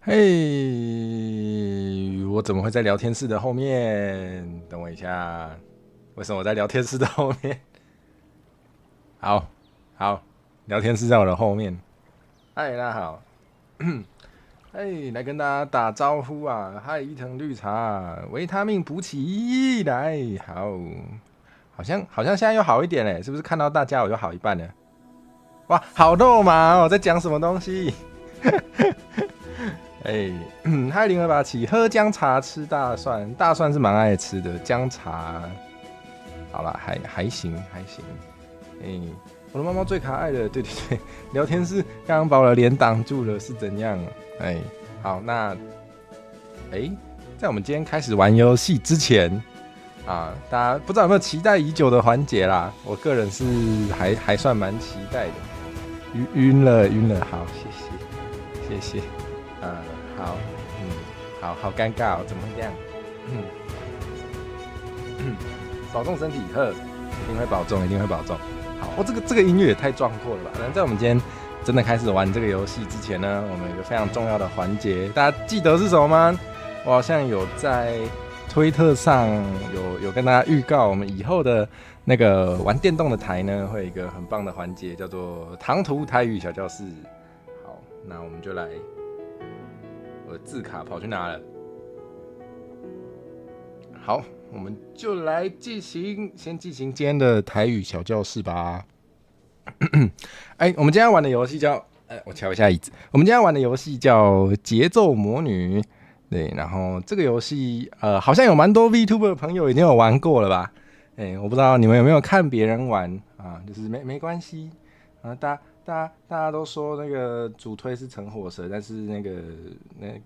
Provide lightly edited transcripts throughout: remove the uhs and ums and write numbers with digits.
嘿，我怎么会在聊天室的后面？等我一下，为什么我在聊天室的后面？好，好，聊天室在我的后面。嗨，大家好。嘿，来跟大家打招呼啊！嗨，伊藤绿茶，维他命补起来。好，好像现在又好一点嘞，是不是？看到大家我就好一半了。哇，好肉麻哦，在讲什么东西？哎，嗨，0287，喝姜茶吃大蒜，大蒜是蛮爱吃的，姜茶好啦，还行还行。哎，我的猫猫最可爱的，对对对，聊天室刚刚把我的脸挡住了，是怎样？哎，好，那在我们今天开始玩游戏之前啊，大家不知道有没有期待已久的环节啦？我个人是还算蛮期待的。晕了，好，谢谢，好，好尴尬哦，怎么会这样？保重身体，一定会保重，一定会保重。好，这个音乐也太壮阔了吧！那在我们今天真的开始玩这个游戏之前呢，我们有个非常重要的环节，大家记得是什么吗？我好像有在推特上有跟大家预告，我们以后的那个玩电动的台呢，会有一个很棒的环节，叫做唐突台语小教室。好，那我们就来，我的字卡跑去哪了？好，我们就来先进行今天的台语小教室吧。我们今天玩的游戏叫，我瞧一下椅子。我们今天玩的游戏叫节奏魔女。对，然后这个游戏，好像有蛮多 VTuber 的朋友已经有玩过了吧？我不知道你们有没有看别人玩啊？就是没关系啊，大家都说那个主推是陈火蛇，但是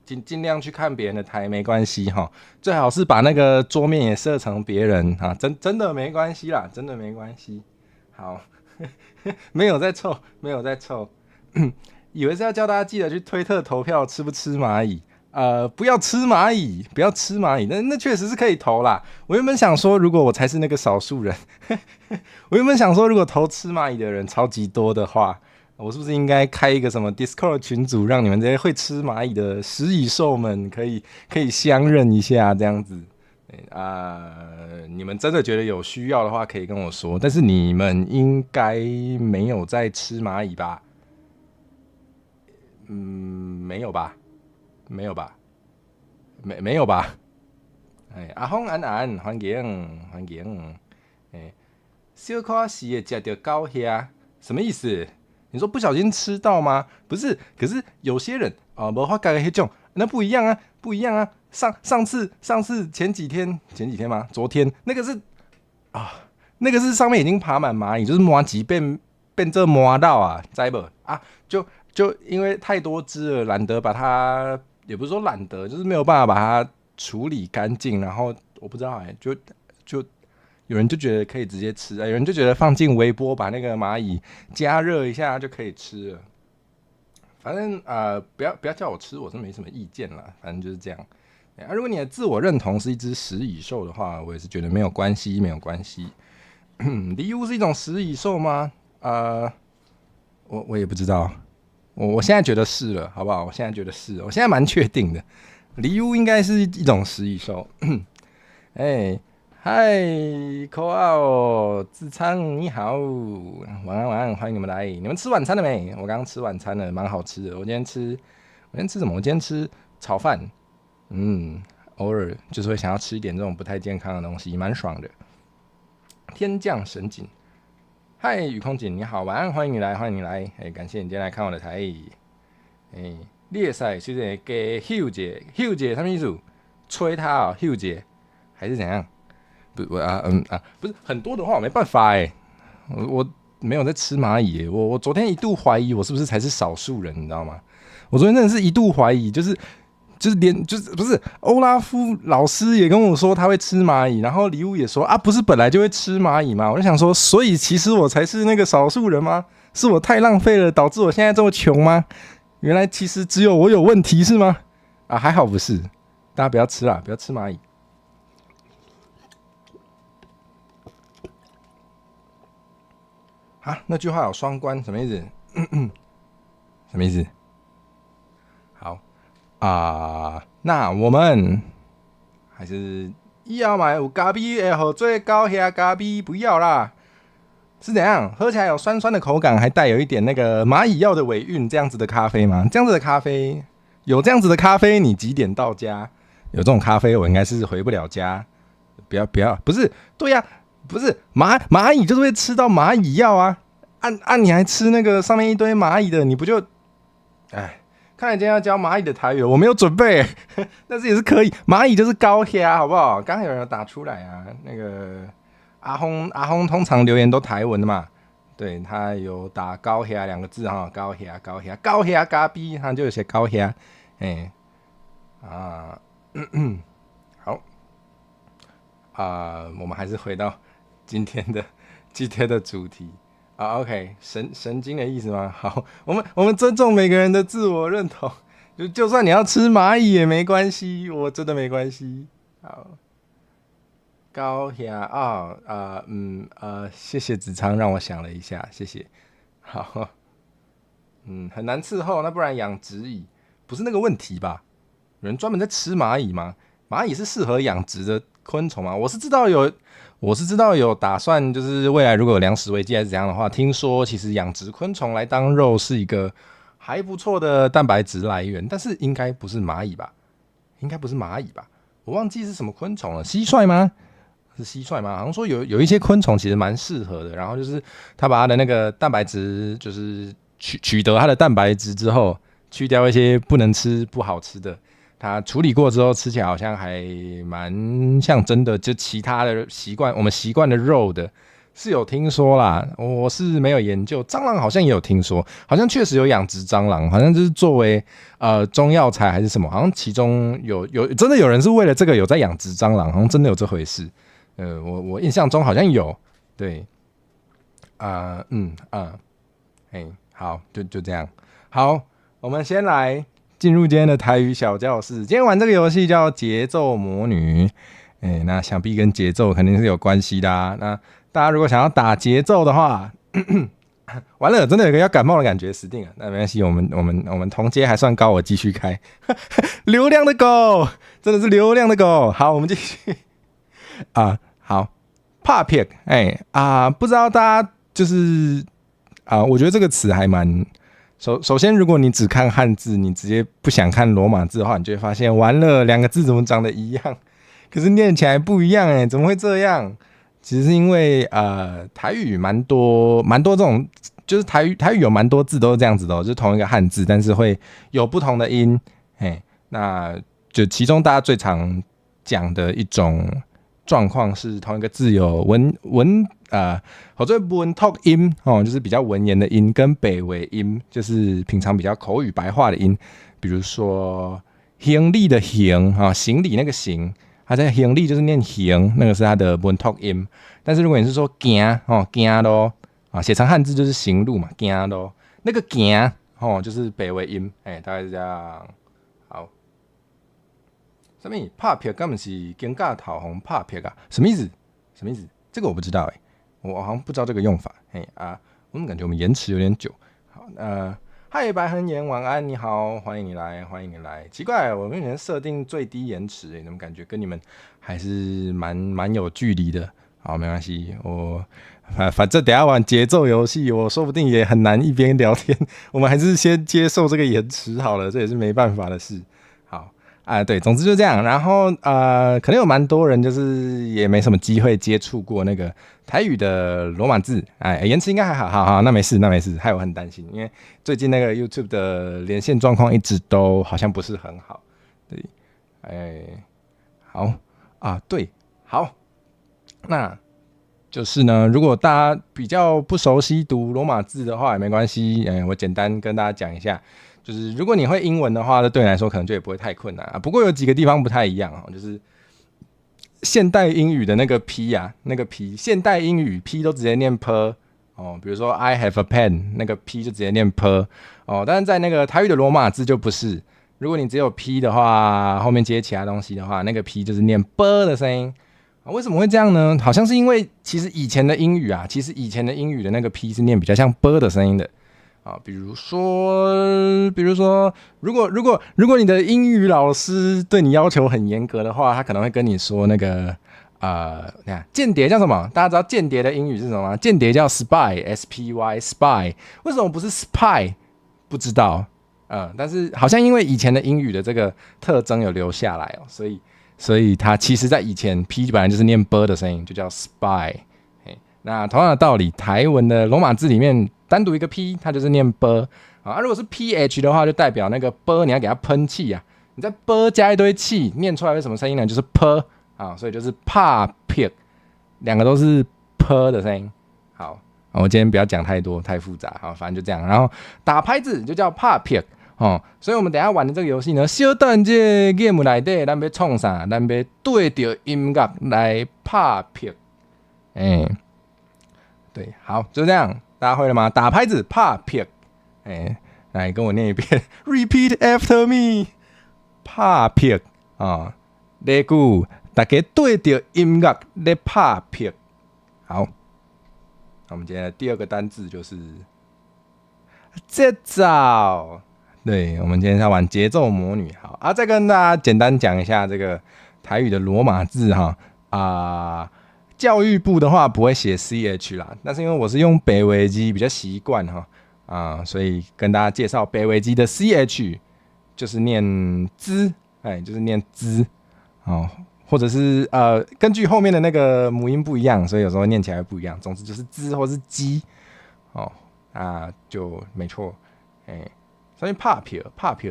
尽量去看别人的台没关系哈，最好是把那个桌面也设成别人啊，真的没关系啦，真的没关系。好，没有在凑，没有在凑，以为是要教大家记得去推特投票吃不吃蚂蚁。不要吃蚂蚁，不要吃蚂蚁，那确实是可以投啦。我原本想说，如果我才是那个少数人，我原本想说，如果投吃蚂蚁的人超级多的话，我是不是应该开一个什么 Discord 群组，让你们这些会吃蚂蚁的食蚁兽们可以相认一下，这样子。你们真的觉得有需要的话，可以跟我说。但是你们应该没有在吃蚂蚁吧？没有吧？没有吧？没有吧？阿峰安，欢迎。小可是也吃到高虾，什么意思？你说不小心吃到吗？不是，可是有些人啊，无法改那种，那不一样啊，不一样啊。上次前几天吗？昨天那个是那个是上面已经爬满蚂蚁，就是蚂蚁变这蚂到啊，知不啊？就因为太多只了，懒得把它，也不是说懒得，就是没有办法把它处理干净。然后我不知道就有人就觉得可以直接吃，有人就觉得放进微波把那个蚂蚁加热一下就可以吃了。反正不要叫我吃，我是没什么意见啦。反正就是这样。如果你的自我认同是一只食蚁兽的话，我也是觉得没有关系，没有关系。离乌是一种食蚁兽吗？我也不知道。我现在觉得是了，好不好？我现在觉得是，我现在蛮确定的。离乌应该是一种食蚁兽。嗨，口奥自昌你好，晚安，欢迎你们来。你们吃晚餐了没？我刚刚吃晚餐了，蛮好吃的。我今天吃什么？我今天吃炒饭。偶尔就是会想要吃一点这种不太健康的东西，蛮爽的。天降神警，嗨，雨空姐你好，晚安，欢迎你来，感谢你今天来看我的台。猎赛其实给 Hugh 姐什么意思？吹他啊、Hugh 姐还是怎样？不是很多的话我没办法我没有在吃蚂蚁我昨天一度怀疑我是不是才是少数人，你知道吗？我昨天真的是一度怀疑，就是不是欧拉夫老师也跟我说他会吃蚂蚁，然后李武也说不是本来就会吃蚂蚁吗？我就想说，所以其实我才是那个少数人吗？是我太浪费了，导致我现在这么穷吗？原来其实只有我有问题是吗？还好不是，大家不要吃啦，不要吃蚂蚁。那句话有双关，什么意思？什么意思？好，那我们还是要买有咖啡的好最高下咖啡，不要啦。是怎样？喝起来有酸酸的口感，还带有一点那个蚂蚁药的尾韵，这样子的咖啡吗？这样子的咖啡，有这样子的咖啡，你几点到家？有这种咖啡，我应该是回不了家。不要，不是，对呀、不是蚂蚁就是会吃到蚂蚁药啊！你还吃那个上面一堆蚂蚁的，你不就？哎，看来今天要教蚂蚁的台语了，我没有准备，但是也是可以。蚂蚁就是高虾，好不好？刚刚有人有打出来啊，那个。阿轰通常留言都台文的嘛，对他有打高虾两个字哈，高虾咖逼，他就有写高虾，好我们还是回到今天的主题OK， 神经的意思吗？好，我们尊重每个人的自我认同，就算你要吃蚂蚁也没关系，我真的没关系。好。高虾谢谢子昌让我想了一下，谢谢。好，很难伺候，那不然养殖蚁不是那个问题吧？有人专门在吃蚂蚁吗？蚂蚁是适合养殖的昆虫吗？我是知道有打算，就是未来如果有粮食危机还是怎样的话，听说其实养殖昆虫来当肉是一个还不错的蛋白质来源，但是应该不是蚂蚁吧？我忘记是什么昆虫了，蟋蟀吗？是蟋蟀吗？好像说有一些昆虫其实蛮适合的，然后就是它把它的那个蛋白质，就是取得它的蛋白质之后，去掉一些不能吃、不好吃的，它处理过之后吃起来好像还蛮像真的，就其他的我们习惯的肉的，是有听说啦，我是没有研究。蟑螂好像也有听说，好像确实有养殖蟑螂，好像就是作为中药材还是什么，好像其中有真的有人是为了这个有在养殖蟑螂，好像真的有这回事。我印象中好像有，对，好，就这样。好，我们先来进入今天的台语小教室。今天玩这个游戏叫节奏魔女，那想必跟节奏肯定是有关系的啊。那大家如果想要打节奏的话，完了，真的有个要感冒的感觉，死定了。那没关系，我们同阶还算高，我继续开。流量的狗，真的是流量的狗。好，我们继续。好，怕撇，不知道大家就是我觉得这个词还蛮首先，如果你只看汉字，你直接不想看罗马字的话，你就会发现完了，两个字怎么长得一样，可是念起来不一样怎么会这样？其实是因为台语蛮多这种，就是台语有蛮多字都是这样子的就是同一个汉字，但是会有不同的音，那就其中大家最常讲的一种状况是同一个字有或者文读音就是比较文言的音，跟北尾音，就是平常比较口语白话的音，比如说行李的行行李那个行，它在行李就是念行，那个是它的文读音。但是如果你是说行行咯写成汉字就是行路嘛，行咯，那个行就是北尾音，大概是这样。好。什么拍撇根本是肩胛头红拍撇啊？什么意思？这个我不知道我好像不知道这个用法。我们感觉我们延迟有点久。好，嗨，白恒言，晚安，你好，欢迎你来。奇怪，我目前设定最低延迟，怎么感觉跟你们还是蛮有距离的？好，没关系，反正等一下玩节奏游戏，我说不定也很难一边聊天。我们还是先接受这个延迟好了，这也是没办法的事。对，总之就这样。然后可能有蛮多人就是也没什么机会接触过那个台语的罗马字，延迟应该还好。好，那没事，害我很担心，因为最近那个 YouTube 的连线状况一直都好像不是很好。对，好对，好，那就是呢，如果大家比较不熟悉读罗马字的话也没关系，我简单跟大家讲一下。就是如果你会英文的话，对你来说可能就也不会太困难不过有几个地方不太一样就是现代英语的那个 P 那个 P， 现代英语 P 都直接念 P 比如说 I have a pen， 那个 P 就直接念 P 但是在那个台语的罗马字就不是，如果你只有 P 的话，后面接其他东西的话，那个 P 就是念 B 的声音为什么会这样呢？好像是因为其实以前的英语的那个 P 是念比较像 B 的声音的好，比如说，如果你的英语老师对你要求很严格的话，他可能会跟你说那个间谍叫什么？大家知道间谍的英语是什么吗？间谍叫 spy，spy，spy。为什么不是 spy？ 不知道。但是好像因为以前的英语的这个特征有留下来哦，所以它其实在以前 P 本来就是念 b 的声音，就叫 spy。那同样的道理，台文的罗马字里面单独一个 P， 它就是念 b 啊。如果是 PH 的话，就代表那个 b 你要给它喷气啊。你在 b 加一堆气，念出来会什么声音呢？就是 p 啊，所以就是 pa p， 两个都是 p 的声音。好，我今天不要讲太多太复杂，好，反正就这样。然后打拍子就叫 pa p 哦，所以我们等一下玩的这个游戏呢，小等这 game 内底，咱要创啥？咱要对着音乐来拍拍。对，好，就这样，大家会了吗？打拍子，拍拍。来跟我念一遍，Repeat after me， 拍拍啊，例句，大家对着音乐来拍拍。好，那我们今天的第二个单字就是节奏。对，我们今天要玩节奏魔女。好啊，再跟大家简单讲一下这个台语的罗马字哈教育部的话不会写 CH 啦，但是因为我是用北维基比较习惯哈所以跟大家介绍北维基的 CH 就是念滋，就是念滋哦，或者是根据后面的那个母音不一样，所以有时候念起来不一样。总之就是滋或是鸡哦，就没错，所以帕皮尔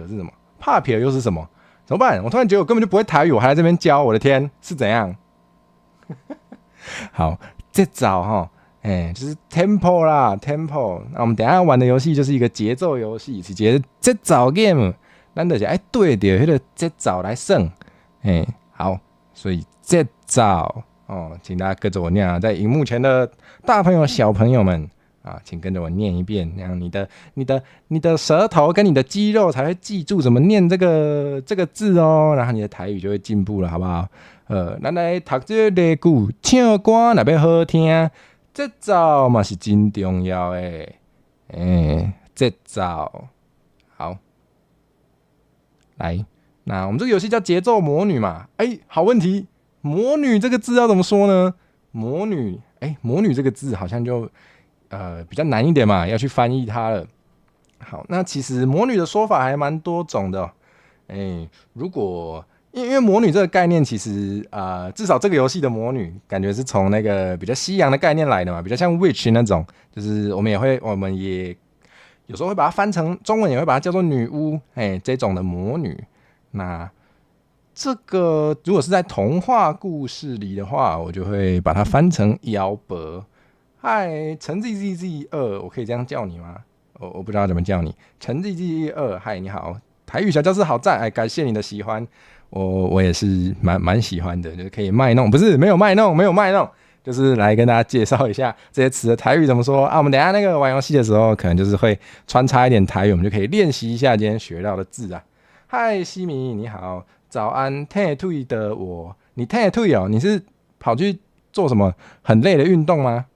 是什么？帕皮尔又是什么？怎么办？我突然觉得我根本就不会台语，我还在这边教，我的天，是怎样？好，这招哈，就是 tempo 啦 ，tempo。那我们等一下玩的游戏就是一个节奏游戏，是节奏 game。咱就是对着那个节奏来算。好，所以节奏哦，请大家跟着我念啊，在荧幕前的大朋友、小朋友们。请跟着我念一遍，这样你的舌头跟你的肌肉才会记住怎么念这个字哦，然后你的台语就会进步了，好不好？咱来读这个例句，唱歌若要好听，节奏嘛是真重要的。节奏好，来，那我们这个游戏叫节奏魔女嘛？好问题，魔女这个字要怎么说呢？魔女这个字好像就。比较难一点嘛，要去翻译它了。好，那其实魔女的说法还蛮多种的。如果因为魔女这个概念，其实至少这个游戏的魔女，感觉是从那个比较西洋的概念来的嘛，比较像 witch 那种，就是我们也有时候会把它翻成中文，也会把它叫做女巫，这种的魔女。那这个如果是在童话故事里的话，我就会把它翻成妖伯。嗨，陈 ZZZ2， 我可以这样叫你吗？我不知道怎么叫你，陈 ZZZ2， 嗨，你好，台语小教室好赞，感谢你的喜欢，我也是蛮喜欢的，就是可以卖弄，不是没有卖弄，就是来跟大家介绍一下这些词的台语怎么说啊。我们等一下那个玩游戏的时候，可能就是会穿插一点台语，我们就可以练习一下今天学到的字啊。嗨，西米你好，早安，退退的我，你退退哦，你是跑去做什么很累的运动吗？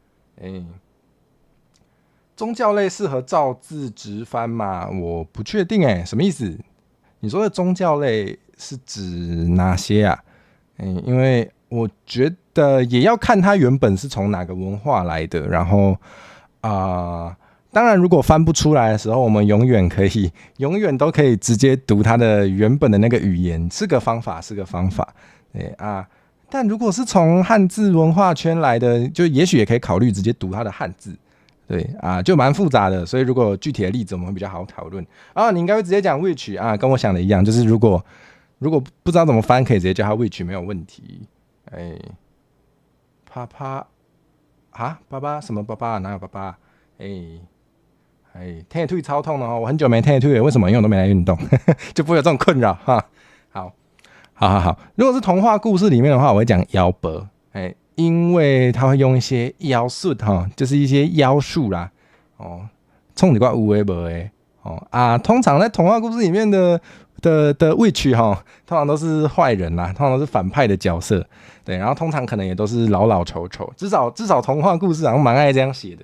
宗教类适合照字直翻吗？我不确定什么意思？你说的宗教类是指哪些啊？因为我觉得也要看它原本是从哪个文化来的，然后当然如果翻不出来的时候，我们永远都可以直接读它的原本的那个语言，是个方法。但如果是从汉字文化圈来的，就也许也可以考虑直接读它的汉字，对就蛮复杂的。所以如果具体的例子我们会比较好讨论你应该会直接讲 which 跟我想的一样，就是如果不知道怎么翻，可以直接叫它 which 没有问题。啪啪爸爸什么爸爸？哪有爸爸？退退超痛的我很久没退退了，为什么？因为我都没来运动，就不会有这种困扰哈。好，如果是童话故事里面的话，我会讲妖伯，因为他会用一些妖术就是一些妖术啦，冲你怪无为无为通常在童话故事里面的 witch 通常都是坏人啦，通常都是反派的角色，对，然后通常可能也都是老丑，至少童话故事好像蛮爱这样写的。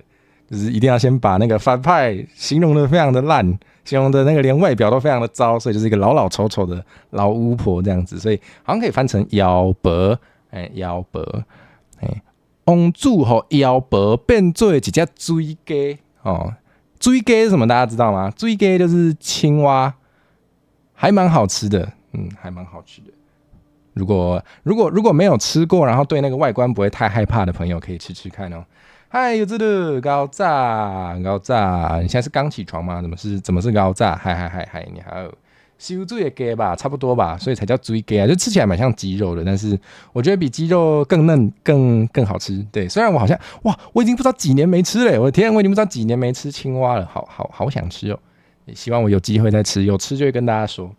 就是一定要先把那个反派形容的非常的烂，形容的那个连外表都非常的糟，所以就是一个老老丑丑的老巫婆这样子，所以好像可以翻成妖婆，妖婆，王主和妖婆变做一只水鸡哦，水鸡是什么？大家知道吗？水鸡就是青蛙，还蛮好吃的，还蛮好吃的。如果没有吃过，然后对那个外观不会太害怕的朋友，可以吃吃看哦。嗨，有志的高炸，你现在是刚起床吗？怎么是高炸？嗨，你好，修猪也给吧，差不多吧，所以才叫猪给啊，就吃起来蛮像鸡肉的，但是我觉得比鸡肉更嫩、更好吃。对，虽然我好像我已经不知道几年没吃了，我的天，我已经不知道几年没吃青蛙了，好想吃哦。希望我有机会再吃，有吃就会跟大家说。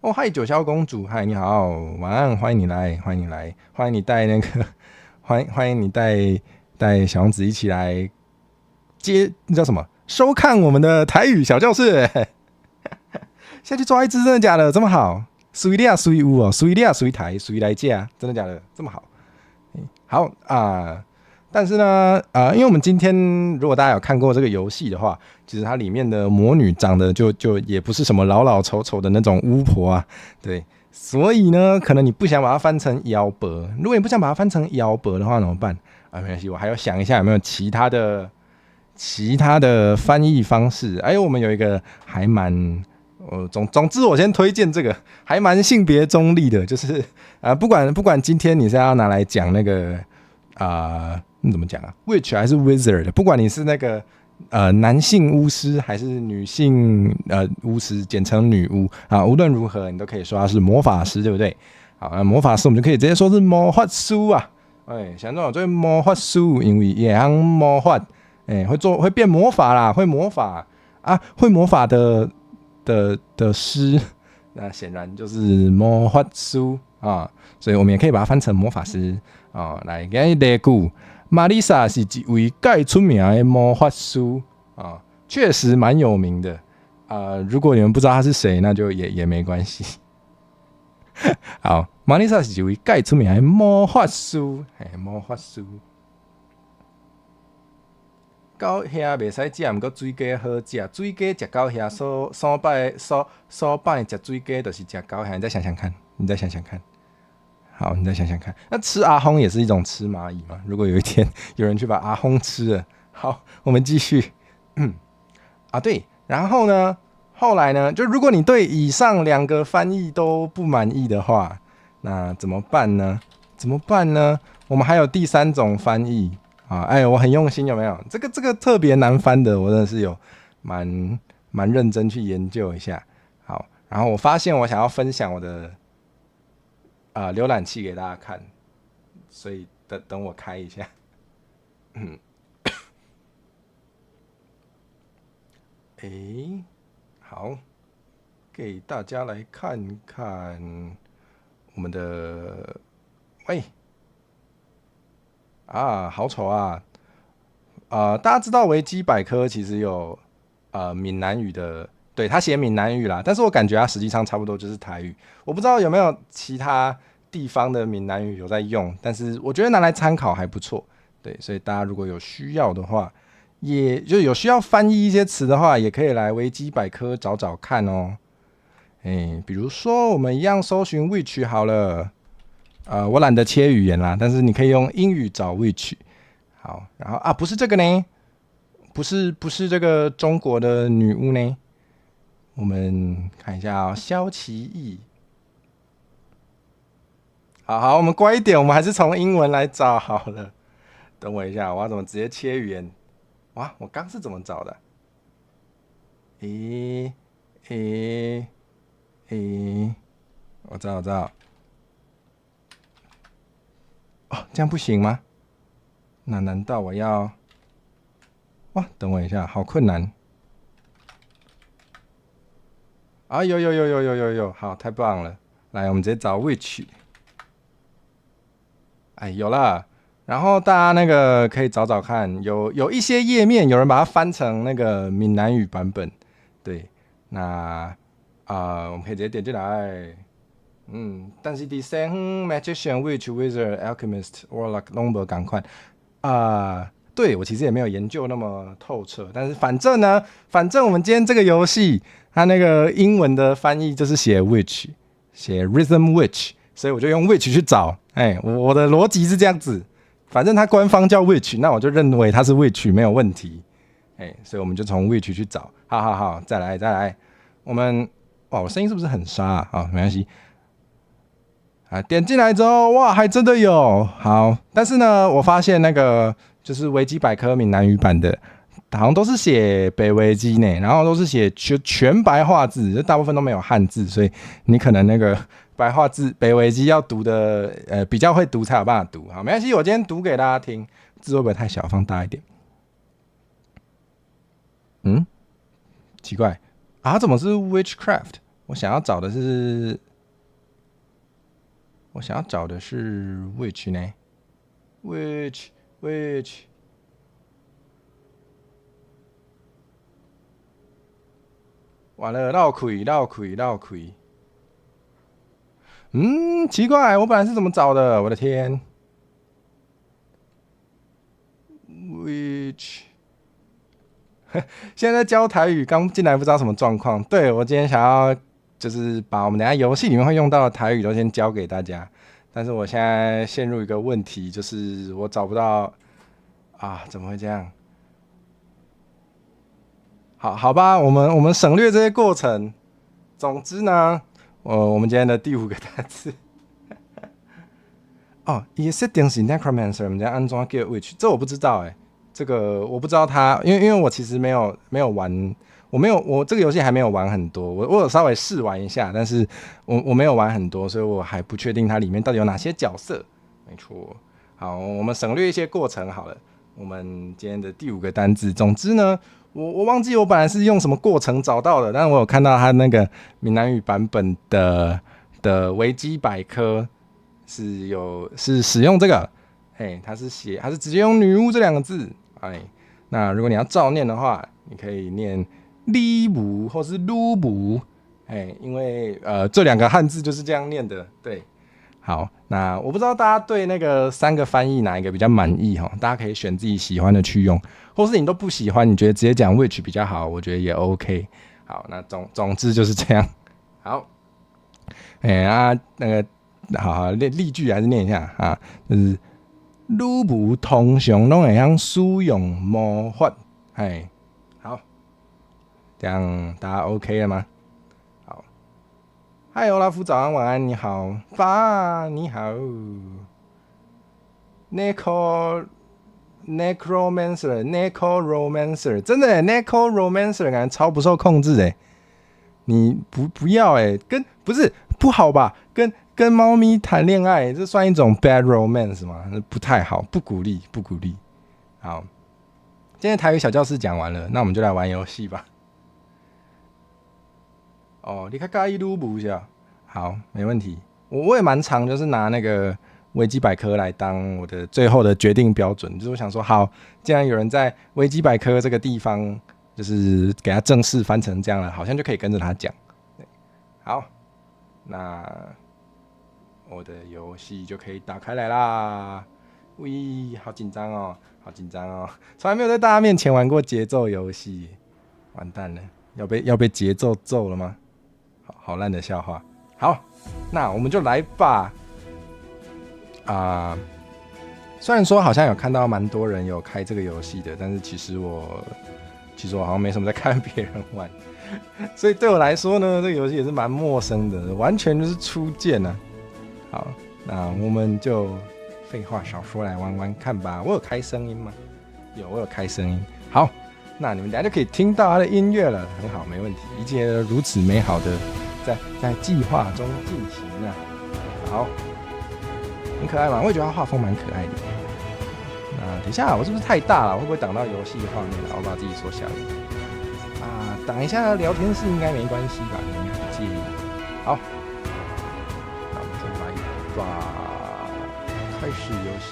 哦，嗨，九霄公主，嗨，你好，晚安，欢迎你来，欢迎你带那个，欢迎你带小王子一起来那叫什么？收看我们的台语小教室。下去抓一只，真的假的？这么好？随利亚随乌哦，随利亚随台随来架，真的假的？这么好？好啊。但是呢，因为我们今天如果大家有看过这个游戏的话，其实它里面的魔女长得就也不是什么老老丑丑的那种巫婆啊，对，所以呢，可能你不想把它翻成妖婆，如果你不想把它翻成妖婆的话，怎么办？没关系，我还要想一下有没有其他的翻译方式。我们有一个还蛮总之我先推荐这个还蛮性别中立的，就是不管今天你是要拿来讲那个怎么讲啊 ？Witch 还是 Wizard？ 不管你是那个男性巫师还是女性巫师，简称女巫啊，无论如何你都可以说他是魔法师，对不对？好，那魔法师我们就可以直接说是魔法师啊。像这种就是魔法师，因为也像魔法，会变魔法啦，会魔法啊，会魔法的师，那显然就是魔法师啊，所以我们也可以把它翻成魔法师。来，今日例句，玛丽莎是一位介出名的魔法师啊，确实蛮有名的如果你们不知道他是谁，那就也没关系。好，玛丽莎是一位介出名的魔法师，魔法师。到遐袂使食，毋过水鸡好食。水鸡食到遐，所摆食水鸡，就是食到遐。你再想想看。好，你再想想看，那吃阿轰也是一种吃蚂蚁嘛？如果有一天有人去把阿轰吃了，好，我们继续。对，然后呢，后来呢，就如果你对以上两个翻译都不满意的话，那怎么办呢？我们还有第三种翻译我很用心，有没有？这个特别难翻的，我真的是有蛮认真去研究一下。好，然后我发现我想要分享我的浏览器给大家看，所以等我开一下。好，给大家来看看我们的好丑啊！大家知道维基百科其实有闽南语的，对，他写闽南语啦，但是我感觉他实际上差不多就是台语。我不知道有没有其他地方的闽南语有在用，但是我觉得拿来参考还不错。对，所以大家如果有需要的话，也就有需要翻译一些词的话，也可以来维基百科找找看哦。比如说我们一样搜寻 witch 好了。我懒得切语言啦，但是你可以用英语找 witch。好，然后不是这个呢，不是这个中国的女巫呢。我们看一下萧其义。好，我们乖一点，我们还是从英文来找好了。等我一下，我要怎么直接切语言？哇，我刚是怎么找的？我知道。这样不行吗？那难道我要？等我一下，好困难。有，好，太棒了！来，我们直接找 which。有啦。然后大家那个可以找找看，有一些页面有人把它翻成那个闽南语版本。对，那我们可以直接点进来。但是第三 magician, witch, wizard, alchemist, warlock 拢无同款对，我其实也没有研究那么透彻，但是反正我们今天这个游戏，它那个英文的翻译就是写 which， 写 rhythm which， 所以我就用 which 去找。我的逻辑是这样子，反正它官方叫 which， 那我就认为它是 which 没有问题。所以我们就从 which 去找。好，再来，我们我声音是不是很沙啊？好，没关系。点进来之后，哇，还真的有。好，但是呢，我发现那个就是维基百科闽南语版的，好像都是写北维基呢，然后都是写全白话字，就大部分都没有汉字，所以你可能那个白话字北维基要读的，比较会读才有办法读。好，没关系，我今天读给大家听，字会不会太小？放大一点。奇怪啊，怎么是 witchcraft？ 我想要找的是 witch 呢 ？witch， 完了，绕开。奇怪，我本来是怎么找的？我的天 ，witch。现在在教台语，刚进来不知道什么状况。对，我今天想要就是把我们等一下游戏里面会用到的台语都先教给大家，但是我现在陷入一个问题，就是我找不到啊，怎么会这样？好吧，我们省略这些过程。总之呢，我们今天的第5个单词，伊设定是 necromancer， 我们今天安装叫 witch， 这我不知道这个我不知道它，因为我其实没有玩，我这个游戏还没有玩很多，我有稍微试玩一下，但是我没有玩很多，所以我还不确定它里面到底有哪些角色。没错，好，我们省略一些过程好了。我们今天的第5个单字，总之呢，我忘记我本来是用什么过程找到的，但是我有看到它那个闽南语版本的维基百科是使用这个，它是直接用女巫这2个字。那如果你要照念的话，你可以念李母或是鲁母，因为这2个汉字就是这样念的。对，好，那我不知道大家对那个3个翻译哪一个比较满意大家可以选自己喜欢的去用，或是你都不喜欢，你觉得直接讲 which 比较好，我觉得也 OK。好，那总之就是这样。好，那个好例句还是念一下啊，就是女巫通常都会晓使用魔法，好，这样大家 OK 了吗？好，嗨，欧拉夫，早安，晚安，你好，爸，你好 ，necromancer， 真的necromancer 感觉超不受控制你不要不是不好吧？跟猫咪谈恋爱，这算一种 bad romance 吗？不太好，不鼓励。好，今天台语小教室讲完了，那我们就来玩游戏吧。你看介意撸不是啊？好，没问题。我也蛮常就是拿那个维基百科来当我的最后的决定标准，就是我想说，好，既然有人在维基百科这个地方就是给他正式翻成这样了，好像就可以跟着他讲。好，那我的游戏就可以打开来啦！喂，好紧张哦，从来没有在大家面前玩过节奏游戏，完蛋了，要被节奏揍了吗？好烂的笑话。好，那我们就来吧。虽然说好像有看到蛮多人有开这个游戏的，但是其实我好像没什么在看别人玩。所以对我来说呢，这个游戏也是蛮陌生的，完全就是初见啊。好，那我们就废话少说，来玩玩看吧。我有开声音吗？有，我有开声音。好，那你们等一下就可以听到它的音乐了，很好，没问题，一切如此美好的在计划中进行啊。好，很可爱嘛，我也觉得它画风蛮可爱的。那等一下，我是不是太大了？会不会挡到游戏画面？我把自己缩小一点。挡一下聊天室应该没关系吧？你应该不介意。好，那我们就来吧，开始游戏。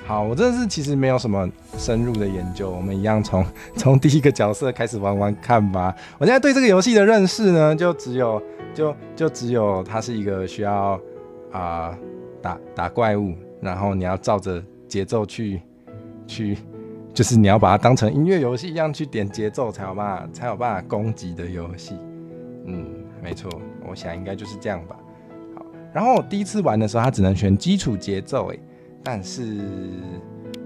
好，我真的是其实没有什么深入的研究，我们一样从第一个角色开始玩玩看吧。我现在对这个游戏的认识呢，就只有它是一个需要打怪物，然后你要照着节奏去，就是你要把它当成音乐游戏一样去点节奏，才有办法攻击的游戏。没错，我想应该就是这样吧。好，然后我第一次玩的时候，它只能选基础节奏，但是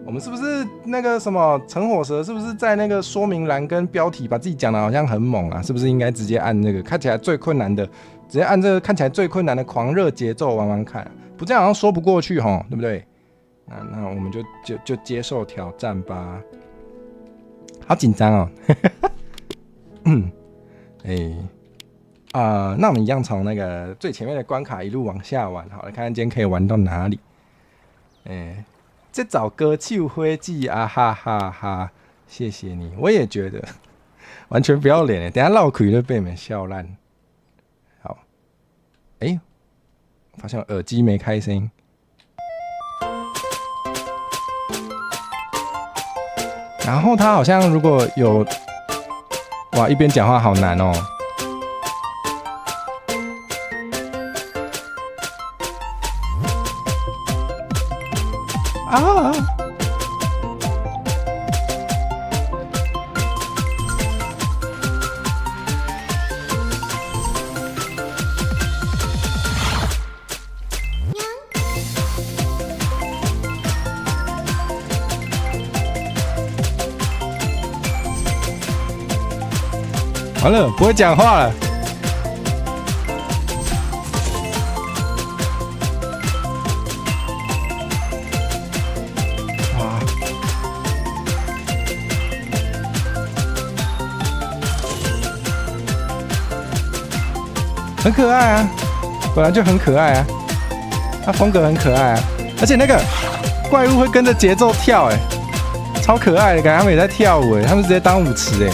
我们是不是那个什么橙火蛇，是不是在那个说明栏跟标题把自己讲的好像很猛啊？是不是应该直接按那个看起来最困难的，直接按这个看起来最困难的狂热节奏玩玩看？不这样好像说不过去齁，对不对？那我们就接受挑战吧。好紧张哦。那我们一样从那个最前面的关卡一路往下玩，好了，看看今天可以玩到哪里。这找歌手灰记啊哈哈哈，谢谢你，我也觉得完全不要脸，等一下绕开就被你们笑烂。好，发现我耳机没开声音。然后他好像如果有，哇，一边讲话好难哦。完了，不会讲话了。哇，很可爱啊，本来就很可爱啊，它风格很可爱啊，而且那个怪物会跟着节奏跳，超可爱的，感觉他们也在跳舞，他们直接当舞池，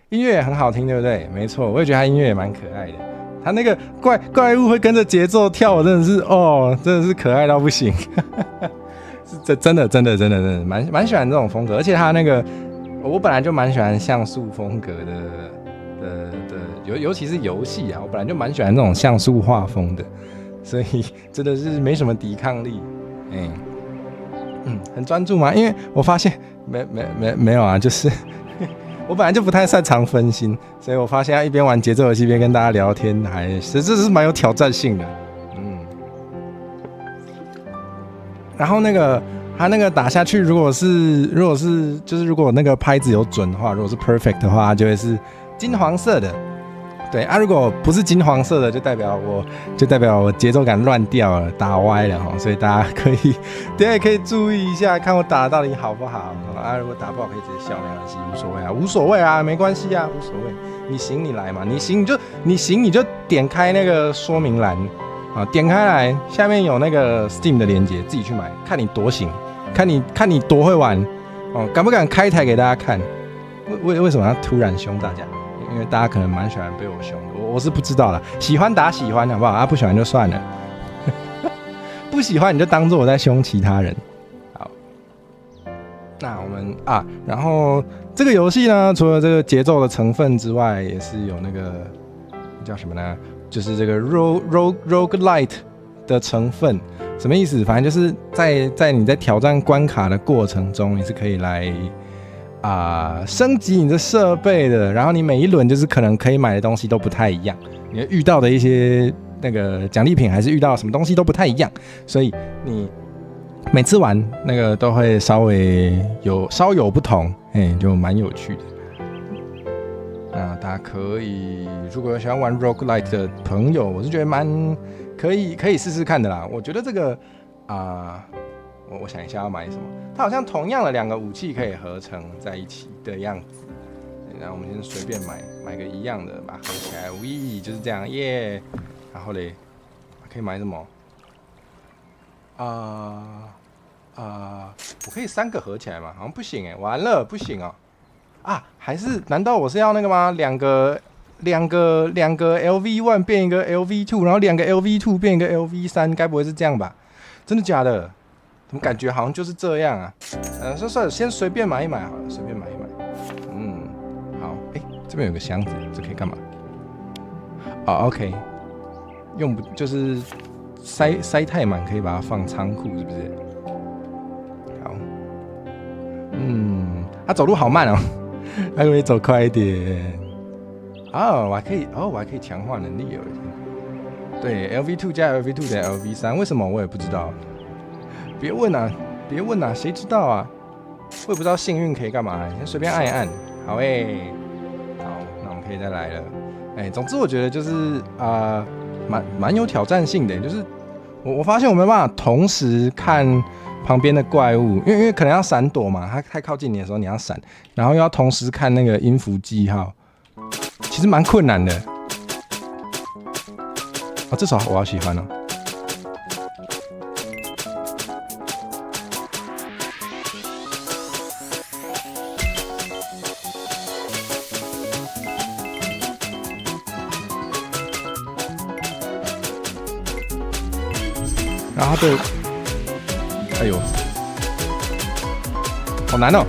音乐也很好听，对不对？没错，我也觉得他音乐也蛮可爱的。他那个怪物会跟着节奏跳，我真的是可爱到不行。是真的蛮喜欢这种风格，而且他那个我本来就蛮喜欢像素风格的，尤其是游戏啊，我本来就蛮喜欢这种像素画风的。所以真的是没什么抵抗力，很专注嘛。因为我发现没有啊，就是我本来就不太擅长分心，所以我发现要一边玩节奏游戏一边跟大家聊天，这是蛮有挑战性的。然后他那个打下去，如果那个拍子有准的话，如果是 perfect 的话，它就会是金黄色的。对啊，如果不是金黄色的，就代表我节奏感乱掉了，打歪了哈，所以大家可以等一下也可以注意一下，看我打的到底好不好啊。如果打不好可以直接笑，没关系，无所谓啊，没关系啊，无所谓。你行你来嘛，你行你就点开那个说明栏啊，点开来下面有那个 Steam 的连结，自己去买，看你多行，看你多会玩哦，敢不敢开台给大家看？为什么要突然凶大家？因为大家可能蛮喜欢被我凶的，我是不知道啦。喜欢打喜欢好不好？不喜欢就算了。不喜欢你就当做我在凶其他人。好，那我们然后这个游戏呢，除了这个节奏的成分之外，也是有那个叫什么呢？就是这个 roguelite 的成分。什么意思？反正就是在你在挑战关卡的过程中，你是可以来升级你的设备的，然后你每一轮就是可能可以买的东西都不太一样，你遇到的一些那个奖励品还是遇到什么东西都不太一样，所以你每次玩那个都会稍有不同，就蛮有趣的。那大家可以如果喜欢玩 roguelite 的朋友，我是觉得蛮可以试试看的啦。我觉得这个我想一下要买什么，它好像同样的2个武器可以合成在一起的样子。然后我们先随便买个一样的，把它合起来，就是这样耶。然后嘞，可以买什么？我可以3个合起来吗？好像不行完了不行哦。还是难道我是要那个吗？2个两个 LV1 变一个 LV2， 然后两个 LV2 变一个 LV3，该不会是这样吧？真的假的？怎么感觉好像就是这样啊？算了，先随便买一买好了，随便买一买。好，这边有个箱子，这可以干嘛？OK， 用不就是塞太满，可以把它放仓库，是不是？好，他走路好慢哦，还可以走快一点。我还可以强化能力哦。对 ，LV2 加 LV2 等于 LV3，为什么我也不知道。别问啊，谁知道啊？我也不知道幸运可以干嘛，先随便按一按。好好，那我们可以再来了。总之我觉得就是蛮有挑战性的，就是我发现我没办法同时看旁边的怪物，因为可能要闪躲嘛，它太靠近你的时候你要闪，然后又要同时看那个音符记号，其实蛮困难的。这首我好喜欢哦。然后他的，哎呦，好难哦！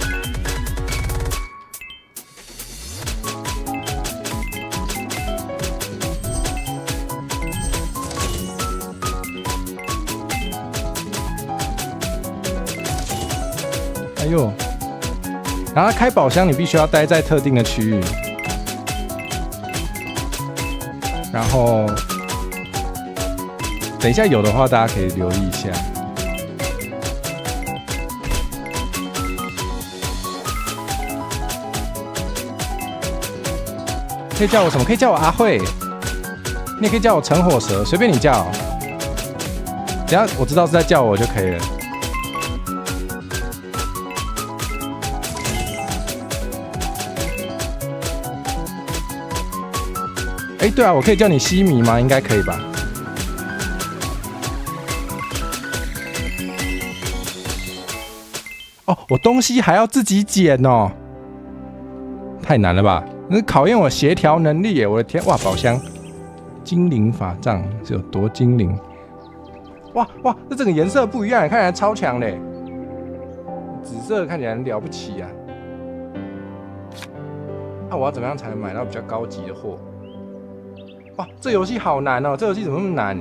哎呦，然后开宝箱，你必须要待在特定的区域，然后。等一下有的话，大家可以留意一下。可以叫我什么？可以叫我阿慧，你也可以叫我陈火蛇，随便你叫。只要我知道是在叫我就可以了。对啊，我可以叫你西米吗？应该可以吧。我东西还要自己捡哦，太难了吧？那考验我协调能力耶！我的天，哇，宝箱，精灵法杖是有多精灵？哇，这整个颜色不一样，看起来超强嘞！紫色看起来很了不起啊！我要怎么样才能买到比较高级的货？哇，这游戏好难哦！这游戏怎么那么难？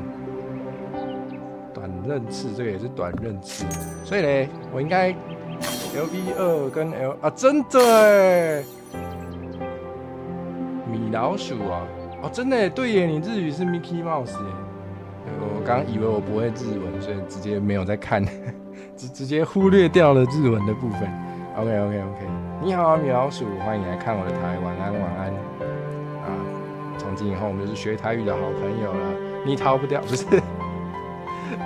短刃刺，这个也是短刃刺，所以嘞，我应该。LV2跟真的哎，米老鼠啊，真的耶，对耶，你日语是 Mickey Mouse 耶。我刚以为我不会日文，所以直接没有在看，直接忽略掉了日文的部分。OK， 你好啊，米老鼠，欢迎来看我的台，晚安从今以后我们就是学台语的好朋友了，你逃不掉，不是？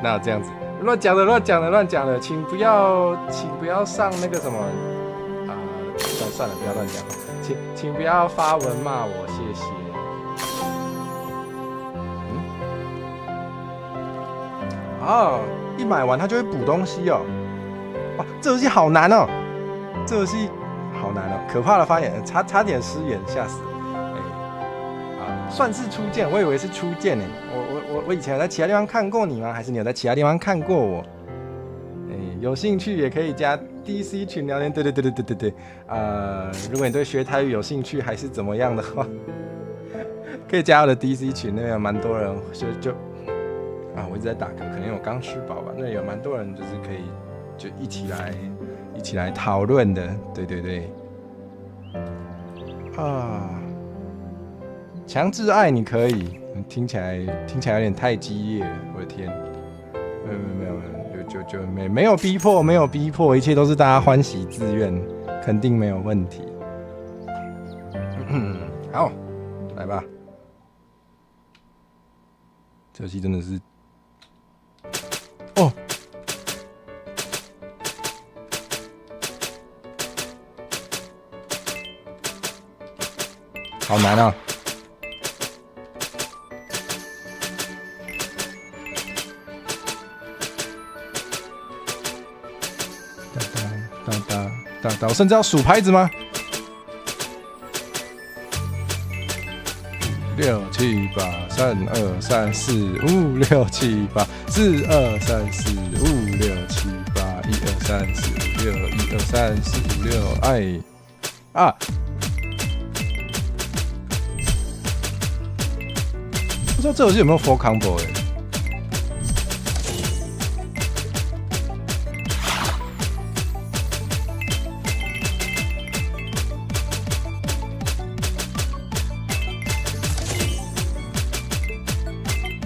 那这样子。乱讲的，请不要上那个什么算了，不要乱讲，请不要发文骂我，谢谢。一买完它就会补东西哦。哇，这游戏好难哦，可怕的发言，差点失言，吓死了。算是初见，我以为是初见呢。我以前有在其他地方看过你吗？还是你有在其他地方看过我？有兴趣也可以加 DC 群聊天。对。如果你对学台语有兴趣还是怎么样的话，可以加我的 DC 群，那边有蛮多人我一直在打嗝，可能我刚吃饱吧。那有蛮多人就是可以就一起来讨论的。对。强制爱你可以，听起来有点太激烈了，我的天！没有逼迫，一切都是大家欢喜自愿，肯定没有问题。好，来吧，这游戏真的是，好难啊！我甚至要数拍子吗？六七八，123456781234567812345612345六，哎啊！不知道这游戏有没有 full combo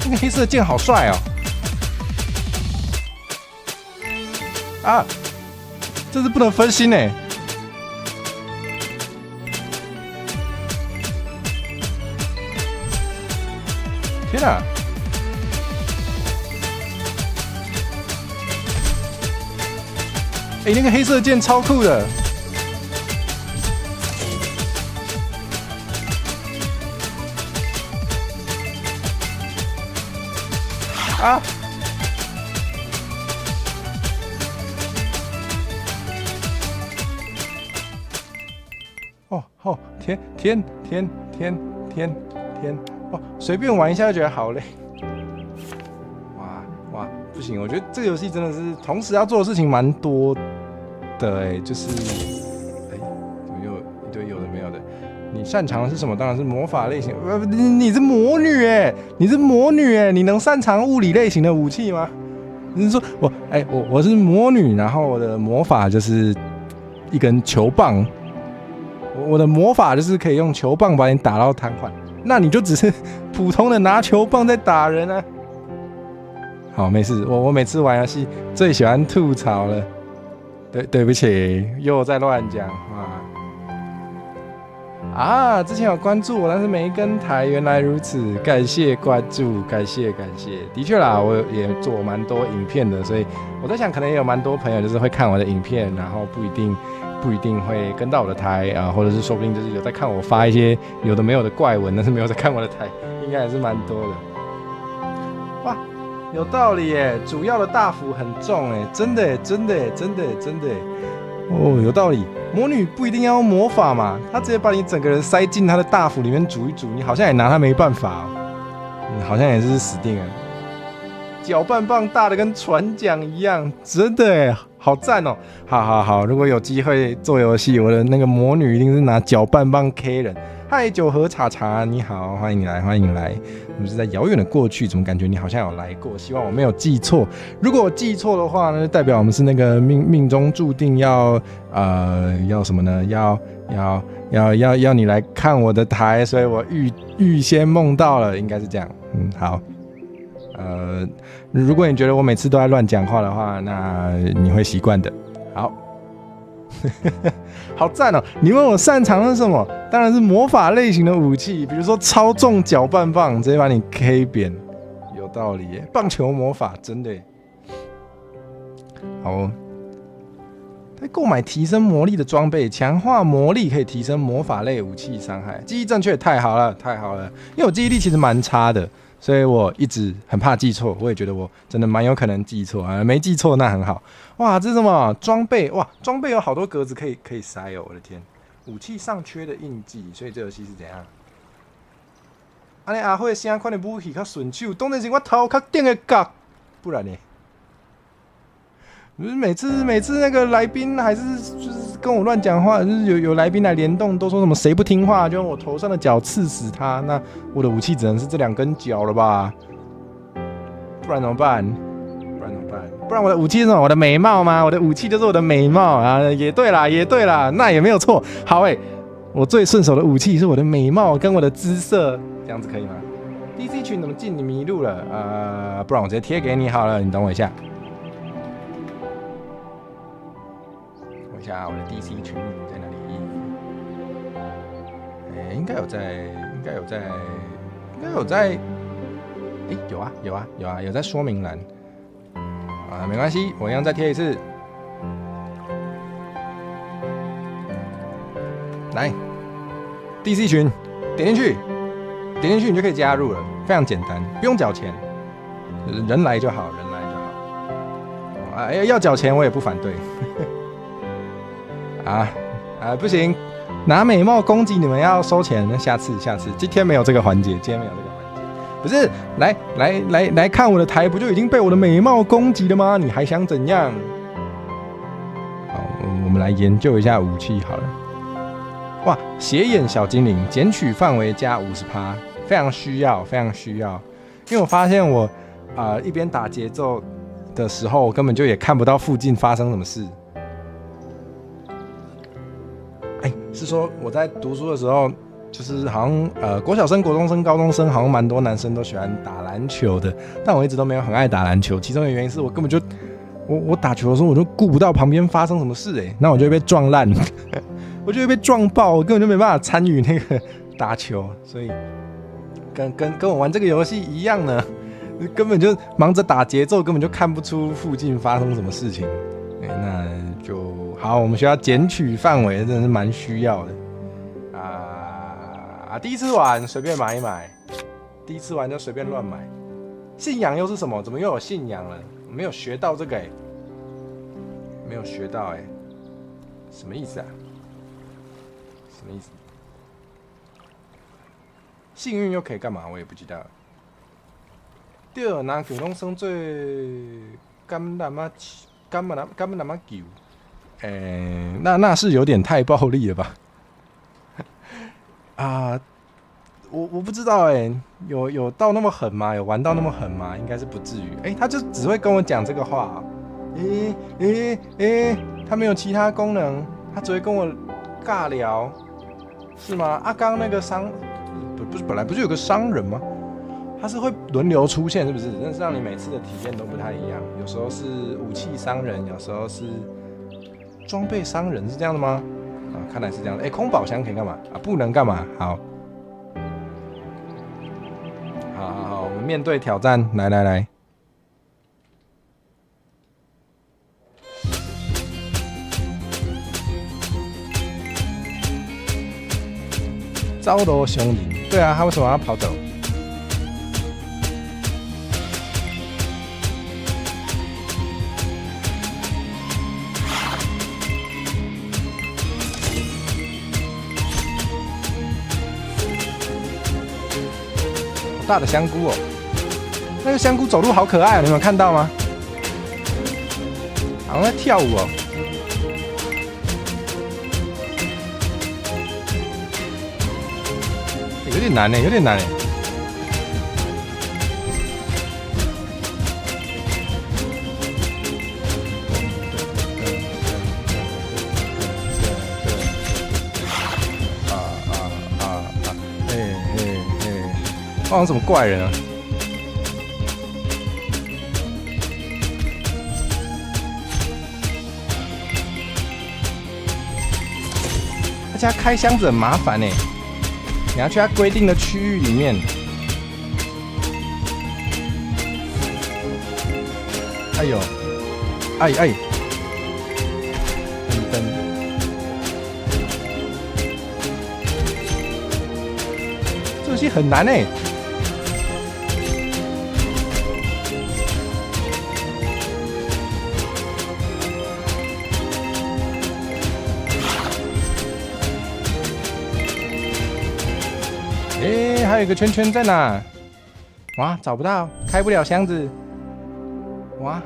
那个黑色的剑好帅哦！啊，这是不能分心哎！天哪！哎，那个黑色的剑超酷的！啊！哦，天哦，随便玩一下就觉得好累。哇，不行，我觉得这个游戏真的是同时要做的事情蛮多的哎，就是怎么又一堆有的没有的。你擅长的是什么？当然是魔法类型。你是魔女哎，你能擅长物理类型的武器吗？你是说我是魔女，然后我的魔法就是一根球棒，我的魔法就是可以用球棒把你打到瘫痪，那你就只是普通的拿球棒在打人啊。好，没事，我每次玩游戏最喜欢吐槽了。对不起，又在乱讲啊！之前有关注我，但是没跟台，原来如此，感谢关注，感谢。的确啦，我也做蛮多影片的，所以我在想，可能也有蛮多朋友就是会看我的影片，然后不一定会跟到我的台啊，或者是说不定就是有在看我发一些有的没有的怪文，但是没有在看我的台，应该也是蛮多的。哇，有道理耶，主要的大斧很重哎，真的耶。哦，有道理。魔女不一定要用魔法嘛，她直接把你整个人塞进她的大斧里面煮一煮，你好像也拿她没办法好像也是死定了。搅拌棒大的跟船桨一样，真的耶，好赞哦！好，如果有机会做游戏，我的那个魔女一定是拿搅拌棒 K 人。嗨，九和茶茶，你好，欢迎来。我们是在遥远的过去，怎么感觉你好像有来过？希望我没有记错。如果我记错的话呢，代表我们是那个命中注定要什么呢？要你来看我的台，所以我预先梦到了，应该是这样。好。如果你觉得我每次都在乱讲话的话，那你会习惯的。好。好赞哦！你问我擅长的是什么？当然是魔法类型的武器，比如说超重搅拌棒，直接把你 K 扁，有道理耶。棒球魔法，真的耶。好哦，在购买提升魔力的装备，强化魔力可以提升魔法类武器伤害。记忆正确，太好了！因为我记忆力其实蛮差的，所以我一直很怕记错。我也觉得我真的蛮有可能记错啊，没记错那很好。哇，这是什么装备？哇，装备有好多格子可以塞哦！我的天，武器上缺的印记，所以这游戏是怎样？安尼阿辉声款的武器较顺手，当然是我头较顶的角，不然呢？每次那个来宾还是就是跟我乱讲话，就是有来宾来联动，都说什么谁不听话就用我头上的角刺死他，那我的武器只能是这2根角了吧？不然怎么办？不然我的武器是什么？我的美貌吗？我的武器就是我的美貌啊！也对啦，那也没有错。好我最顺手的武器是我的美貌跟我的姿色，这样子可以吗 ？DC 群怎么进？你迷路了？不然我直接贴给你好了，你等我一下。我想我的 DC 群在哪里？应该有在。有在说明栏。没关系，我一样再贴一次。来 ，DC 群，点进去你就可以加入了，非常简单，不用缴钱，人来就好。要缴钱我也不反对。不行，拿美貌攻击你们要收钱，那下次，今天没有这个环节，不是来看我的台，不就已经被我的美貌攻击了吗？你还想怎样？好，我们来研究一下武器好了。哇，斜眼小精灵，捡取范围加50%，非常需要，因为我发现我一边打节奏的时候，我根本就也看不到附近发生什么事。是说我在读书的时候，就是好像国小生、国中生、高中生，好像蛮多男生都喜欢打篮球的，但我一直都没有很爱打篮球。其中的原因是我根本就我打球的时候，我就顾不到旁边发生什么事那我就会被撞烂，我就会被撞爆，我根本就没办法参与那个打球，所以跟我玩这个游戏一样呢，根本就忙着打节奏，根本就看不出附近发生什么事情。那就好，我们需要捡取范围，真的是蛮需要的第一次玩随便买一买，第一次玩就随便乱买。信仰又是什么？怎么又有信仰了？没有学到这个没有学到什么意思啊？什么意思？幸运又可以干嘛？我也不知道。对，拿球拢算做甘那么球，那是有点太暴力了吧？我不知道有到那么狠吗？有玩到那么狠吗？应该是不至于。他就只会跟我讲这个话他没有其他功能，他只会跟我尬聊，是吗？刚刚那个本来不是有个商人吗？他是会轮流出现，是不是？但是让你每次的体验都不太一样。有时候是武器商人，有时候是装备商人，是这样的吗？看来是这样的。空宝箱可以干嘛？不能干嘛？好，我们面对挑战，来。招罗雄鹰，对啊，他为什么要跑走？好大的香菇那个香菇走路好可爱你们有看到吗？好像在跳舞有点难有点难好像什么怪人啊？而且他开箱子很麻烦你要去他规定的区域里面。灯，这游戏很难还有一个圈圈在哪？哇，找不到，开不了箱子。哇！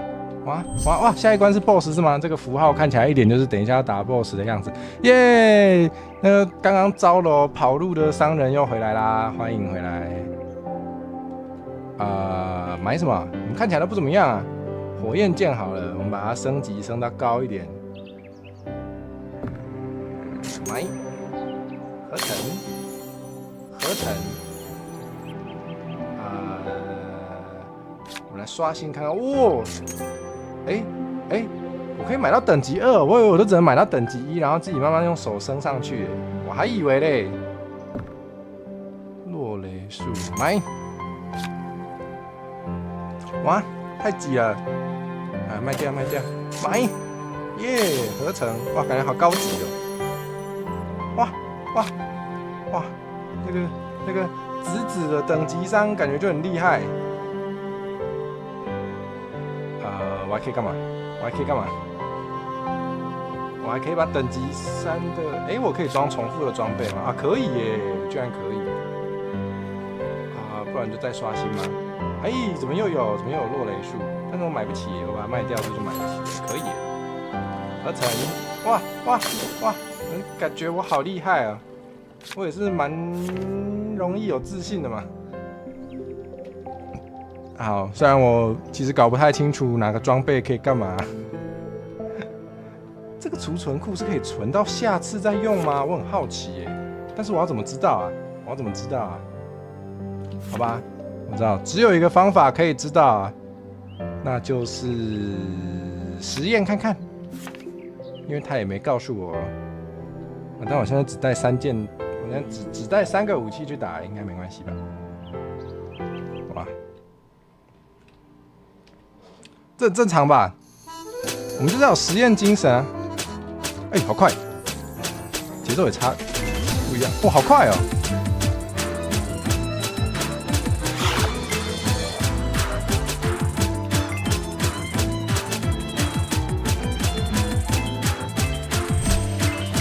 下一关是 BOSS 是吗？这个符号看起来一点就是等一下要打 BOSS 的样子。耶！那个刚刚招楼跑路的商人又回来啦，欢迎回来。买什么？你们看起来都不怎么样啊。火焰剑好了，我们把它升级升到高一点。买合成。我们来刷新看看，我可以买到等级2，我以为我都只能买到等级1，然后自己慢慢用手升上去，我还以为嘞。落雷树买，哇，太挤了，卖掉，买，耶，合成，哇，感觉好高级哇，那个紫的等级商感觉就很厉害。我还可以干嘛？我还可以把等级3的，我可以装重复的装备吗？啊，可以耶，居然可以。啊，不然就再刷新吗？怎么又有落雷术？但是我买不起耶，我把它卖掉之后就买不起，可以耶。而且，哇，感觉我好厉害啊！我也是蛮容易有自信的嘛。好，虽然我其实搞不太清楚哪个装备可以干嘛。这个储存库是可以存到下次再用吗？我很好奇耶。但是我要怎么知道啊？好吧，我知道，只有一个方法可以知道啊，那就是实验看看。因为他也没告诉我，但我现在只带3件，我现在只带3个武器去打，应该没关系吧？好吧，这很正常吧？我们就是要有实验精神啊！好快，节奏也差不一样，哇，好快哦！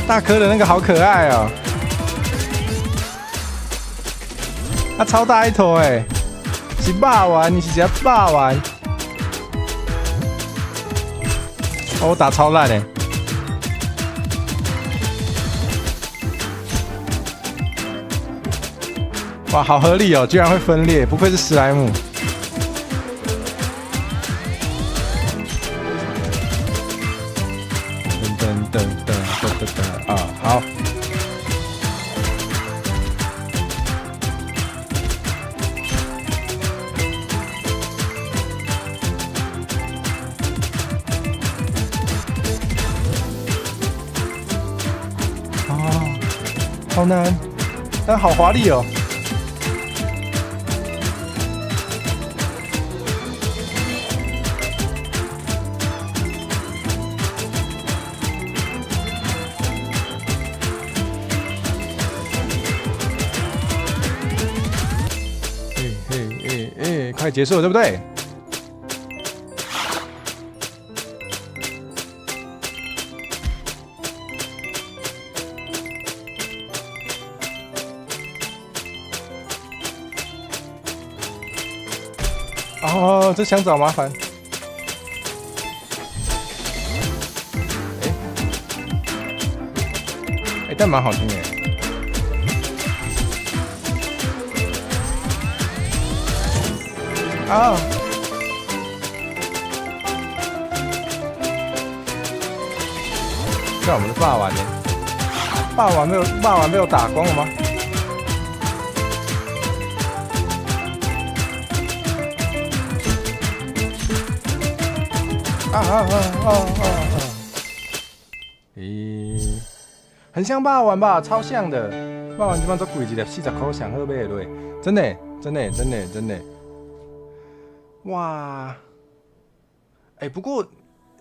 大颗的那个好可爱哦，它超大一头是霸王，你是只霸王。我打超烂哇，好合理哦，居然会分裂，不愧是史莱姆。啊，好。好难，但好华丽哦。快结束了，对不对？哦，这箱子好麻烦。但蛮好听的。啊！看我们的霸王呢？霸王被我打光了吗？很像霸王吧？超像的。霸王基本上都贵一个40块上好买的落，真的。哇！不过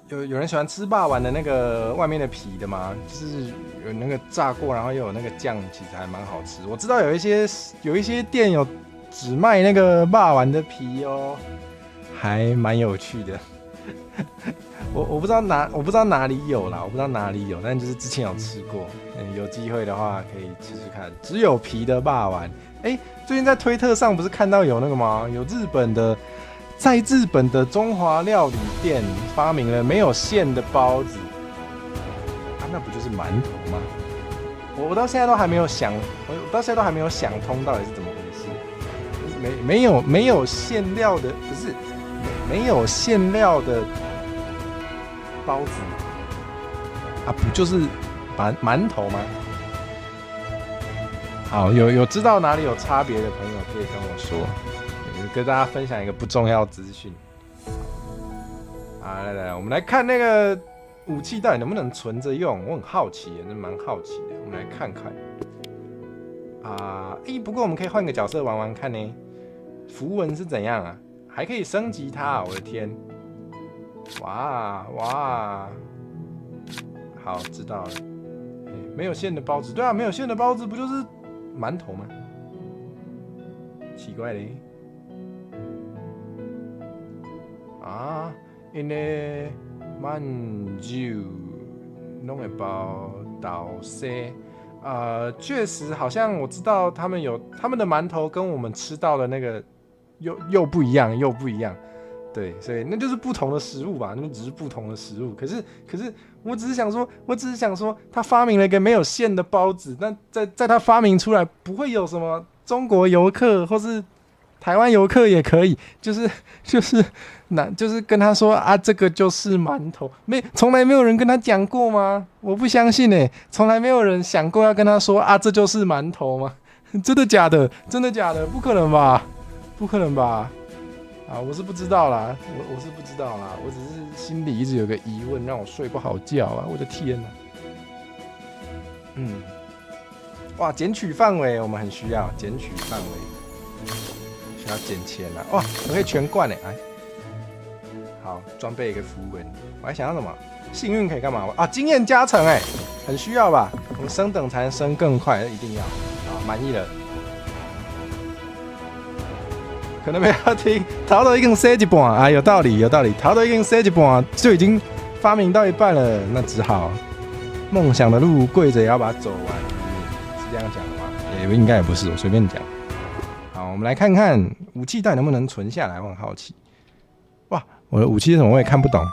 有人喜欢吃霸王的那个外面的皮的吗？就是有那个炸过，然后又有那个酱，其实还蛮好吃。我知道有一些店有只卖那个霸王的皮哦，还蛮有趣的。我不知道哪里有啦，但就是之前有吃过。有机会的话可以试试看。只有皮的霸王，最近在推特上不是看到有那个吗？有在日本的中华料理店发明了没有馅的包子那不就是馒头吗？我到现在都还没有想通到底是怎么回事。没有馅料的，不是没有馅料的包子不就是馒头吗？好，有知道哪里有差别的朋友可以跟我说。跟大家分享一个不重要资讯。来，我们来看那个武器到底能不能存着用，我很好奇，真的蛮好奇的。我们来看看。不过我们可以换个角色玩玩看呢。符文是怎样啊？还可以升级它，我的天！哇！好，知道了。没有馅的包子，对啊，没有馅的包子不就是馒头吗？奇怪嘞。因为饅头弄会包到 C。确实好像我知道他们的馒头跟我们吃到的那个又不一样，又不一样。对，所以那就是不同的食物吧，那只是不同的食物。可是我只是想说，他发明了一个没有馅的包子，那在他发明出来，不会有什么中国游客或是台湾游客也可以，就是跟他说啊，这个就是馒头，从来没有人跟他讲过吗？我不相信从来没有人想过要跟他说啊，这就是馒头吗？真的假的？真的假的？不可能吧？不可能吧？啊，我是不知道啦，我是不知道啦，我只是心里一直有个疑问，让我睡不好觉啊！我的天哪！哇，减取范围我们很需要减取范围，需要减钱啊！哇，我可以全灌哎！好，装备一个符文，我还想要什么？幸运可以干嘛？啊，经验加成哎，很需要吧？我们升等才能升更快，一定要。好，满意了。可能没有听，逃到一根 C 一半啊，有道理，逃到一根 C 一半就已经发明到一半了，那只好梦想的路跪着也要把它走完，是这样讲的吗？应该也不是，我随便讲。好，我们来看看武器到底能不能存下来，我很好奇。哇，我的武器怎么我也看不懂，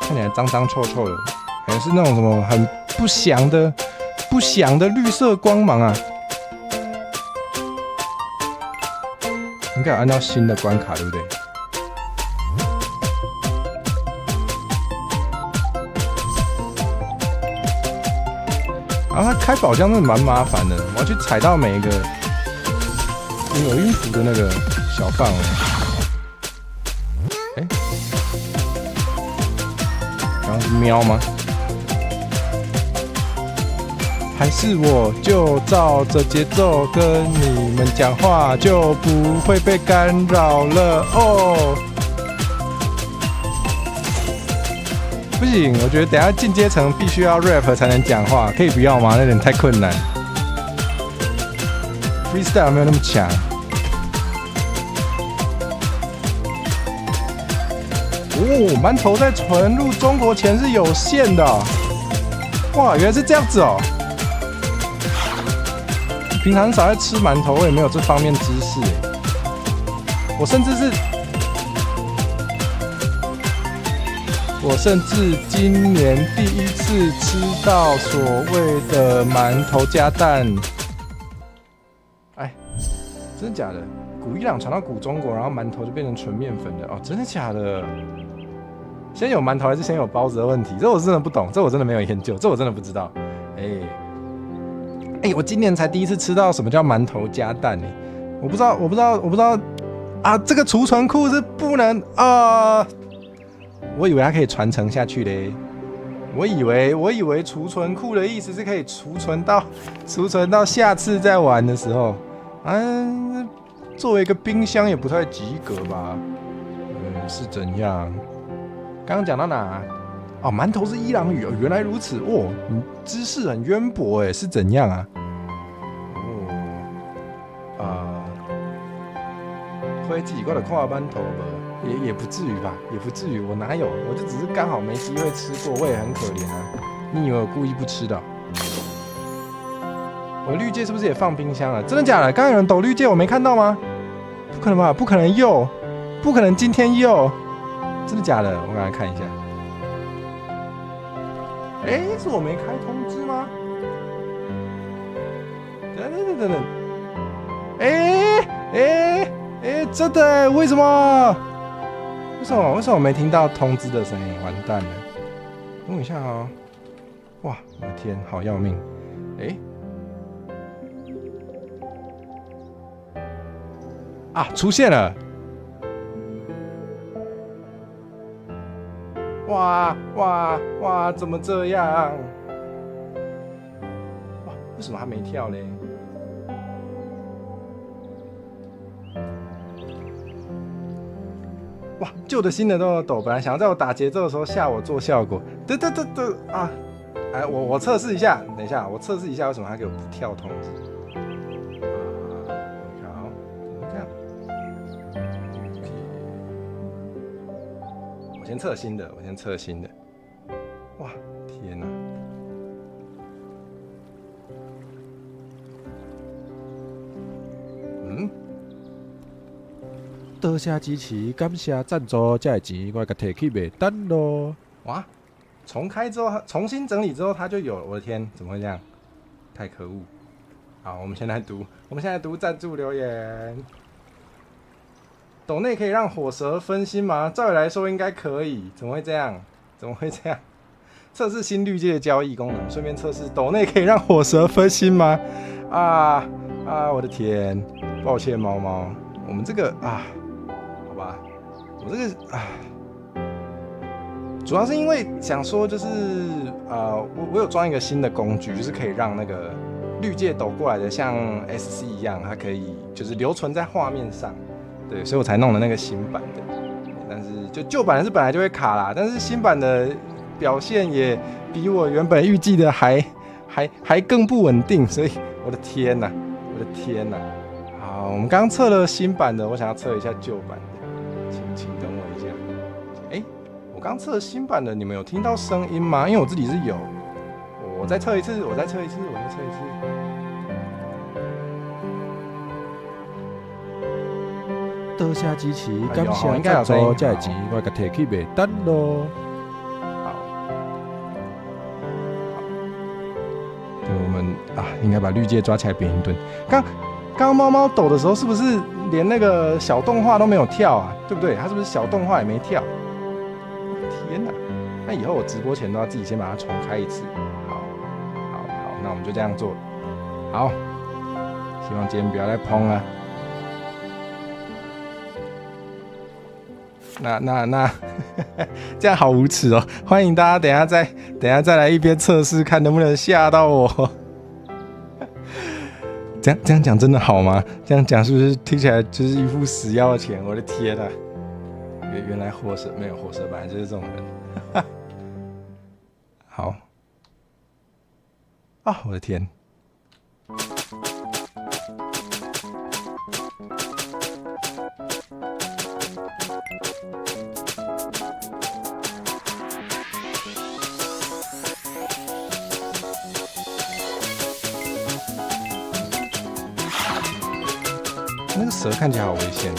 看起来脏脏臭臭的，还是那种什么很不祥的绿色光芒啊。应该有按照新的关卡，对不对？然后它开宝箱真的蛮麻烦的，我要去踩到每一个有音符的那个小棒刚刚是喵吗？还是我就照着节奏跟你们讲话，就不会被干扰了哦。不行，我觉得等一下进阶层必须要 rap 才能讲话，可以不要吗？那有点太困难。freestyle 没有那么强。哦，馒头在传入中国前是有限的。哇，原来是这样子哦。平常很少在吃馒头，我也没有这方面知识。我甚至今年第一次吃到所谓的馒头加蛋。哎，真的假的？古伊朗传到古中国，然后馒头就变成纯面粉的哦？真的假的？先有馒头还是先有包子的问题？这我真的不懂，这我真的没有研究，这我真的不知道。我今年才第一次吃到什么叫馒头加蛋我不知道啊！这个储存库是不能啊！我以为它可以传承下去嘞。我以为储存库的意思是可以储存到下次再玩的时候。作为一个冰箱也不太及格吧？是怎样？刚刚讲到哪？哦，馒头是伊朗语哦，原来如此哦，你知识很渊博是怎样啊？推自己过来看馒头吧，也不至于吧，也不至于，我哪有？我就只是刚好没机会吃过，我也很可怜啊。你以为我故意不吃的？我的绿界是不是也放冰箱了？真的假的？刚刚有人抖绿界，我没看到吗？不可能吧？不可能又，不可能今天又，真的假的？我赶快看一下。是我没开通知吗？等，真的？为什么我没听到通知的声音？完蛋了！等我一下哦。哇，我的天，好要命！出现了！哇，怎么这样？哇，为什么还没跳嘞？哇，旧的新的都有抖，本来想要在我打节奏的时候吓我做效果。啊！我测试一下，等一下，我测试一下为什么他给我不跳通知。好，这样。我先测新的。哇，天哪！多谢支持，感谢赞助，这钱我甲摕去卖单咯。哇，重开之后，重新整理之后，它就有了。我的天，怎么会这样？太可恶！好，我们现在读赞助留言。斗内可以让火蛇分心吗？照理来说应该可以，怎么会这样？测试新绿界的交易功能，顺便测试斗内可以让火蛇分心吗？我的天，抱歉猫猫，我们这个好吧，我这个主要是因为想说就是我有装一个新的工具，就是可以让那个绿界抖过来的像 SC 一样，它可以就是留存在画面上。对，所以我才弄了那个新版的，但是就旧版的是本来就会卡啦，但是新版的表现也比我原本预计的还更不稳定，所以我的天哪！好，我们刚测了新版的，我想要测一下旧版的，请等我一下。我刚测新版的，你们有听到声音吗？因为我自己是有，我再测一次。多谢支持，感谢赞助，这钱我甲摕去卖单咯。好，就我们应该把绿界抓起来扁一顿。刚猫猫抖的时候，是不是连那个小动画都没有跳啊？对不对？它是不是小动画也没跳？天哪！那以后我直播前都要自己先把它重开一次。好，那我们就这样做。好，希望今天不要再碰了。那这样好无耻哦！欢迎大家等一下再来一边测试，看能不能吓到我。这样讲真的好吗？这样讲是不是听起来就是一副死要钱？我的天啊！原来火蛇没有火蛇，本来就是这种人。好我的天！那个蛇看起来好危险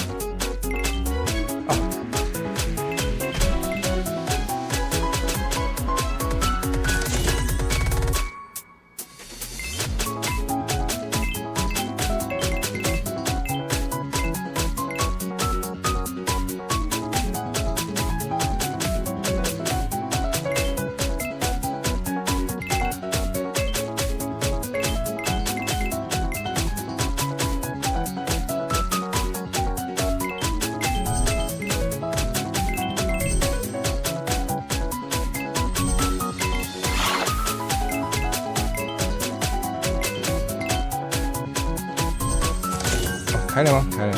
开了吗？开了。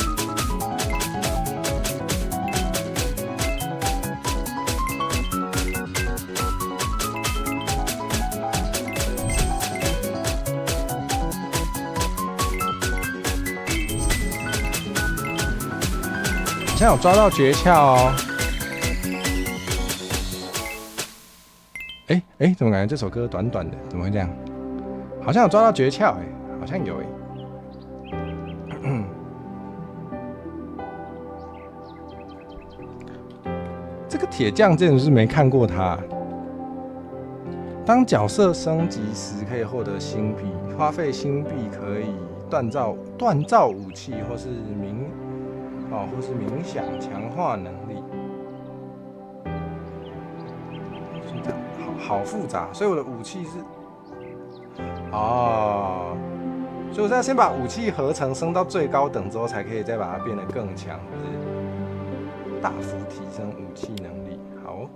好像有抓到诀窍哦。怎么感觉这首歌短短的？怎么会这样？好像有抓到诀窍好像有这个铁匠真的是没看过他。当角色升级时，可以获得新币，花费新币可以锻造武器，或是冥想强化能力。好复杂，所以我的武器是所以我要先把武器合成升到最高等之后，才可以再把它变得更强，或是大幅提升武器能力。好，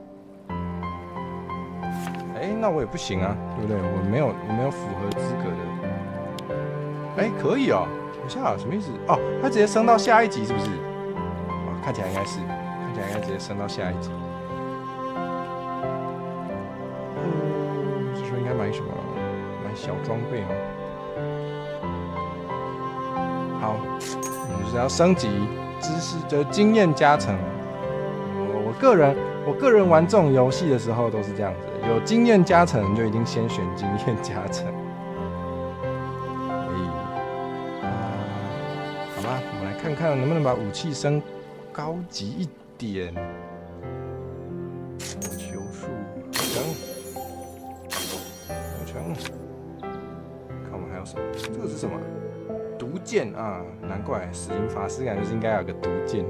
那我也不行啊，对不对？我没有符合资格的。可以哦，等一下什么意思？它直接升到下一级是不是？看起来应该是，直接升到下一级。这时候应该买什么？买小装备吗？好，我们就是要升级知识，就是经验加成。我个人玩这种游戏的时候都是这样子，有经验加成就一定先选经验加成。好吧，我们来看看能不能把武器升高级一点。火球术，合成。看我们还有什么？这个是什么？毒箭啊，难怪死灵法师感觉是应该有个毒箭。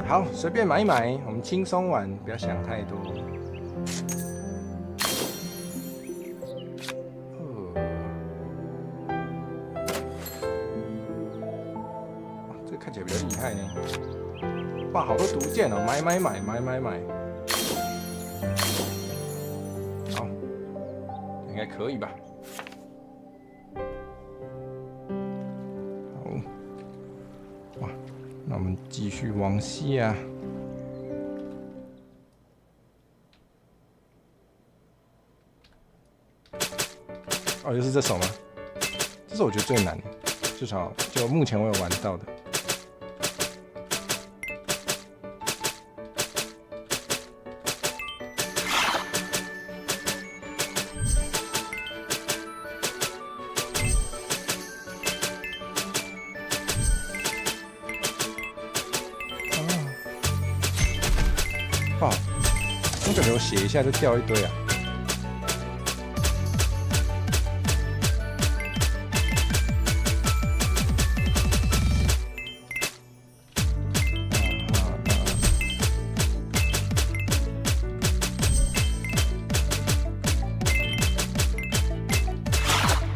好，随便买一买，我们轻松玩，不要想太多。这个看起来比较厉害呢。哇，好多毒箭哦，买。好，应该可以吧？好，哇。那我们继续往下。哦，又是这首吗？这首我觉得最难，至少就目前我有玩到的。哇，我感觉我写一下就掉一堆啊！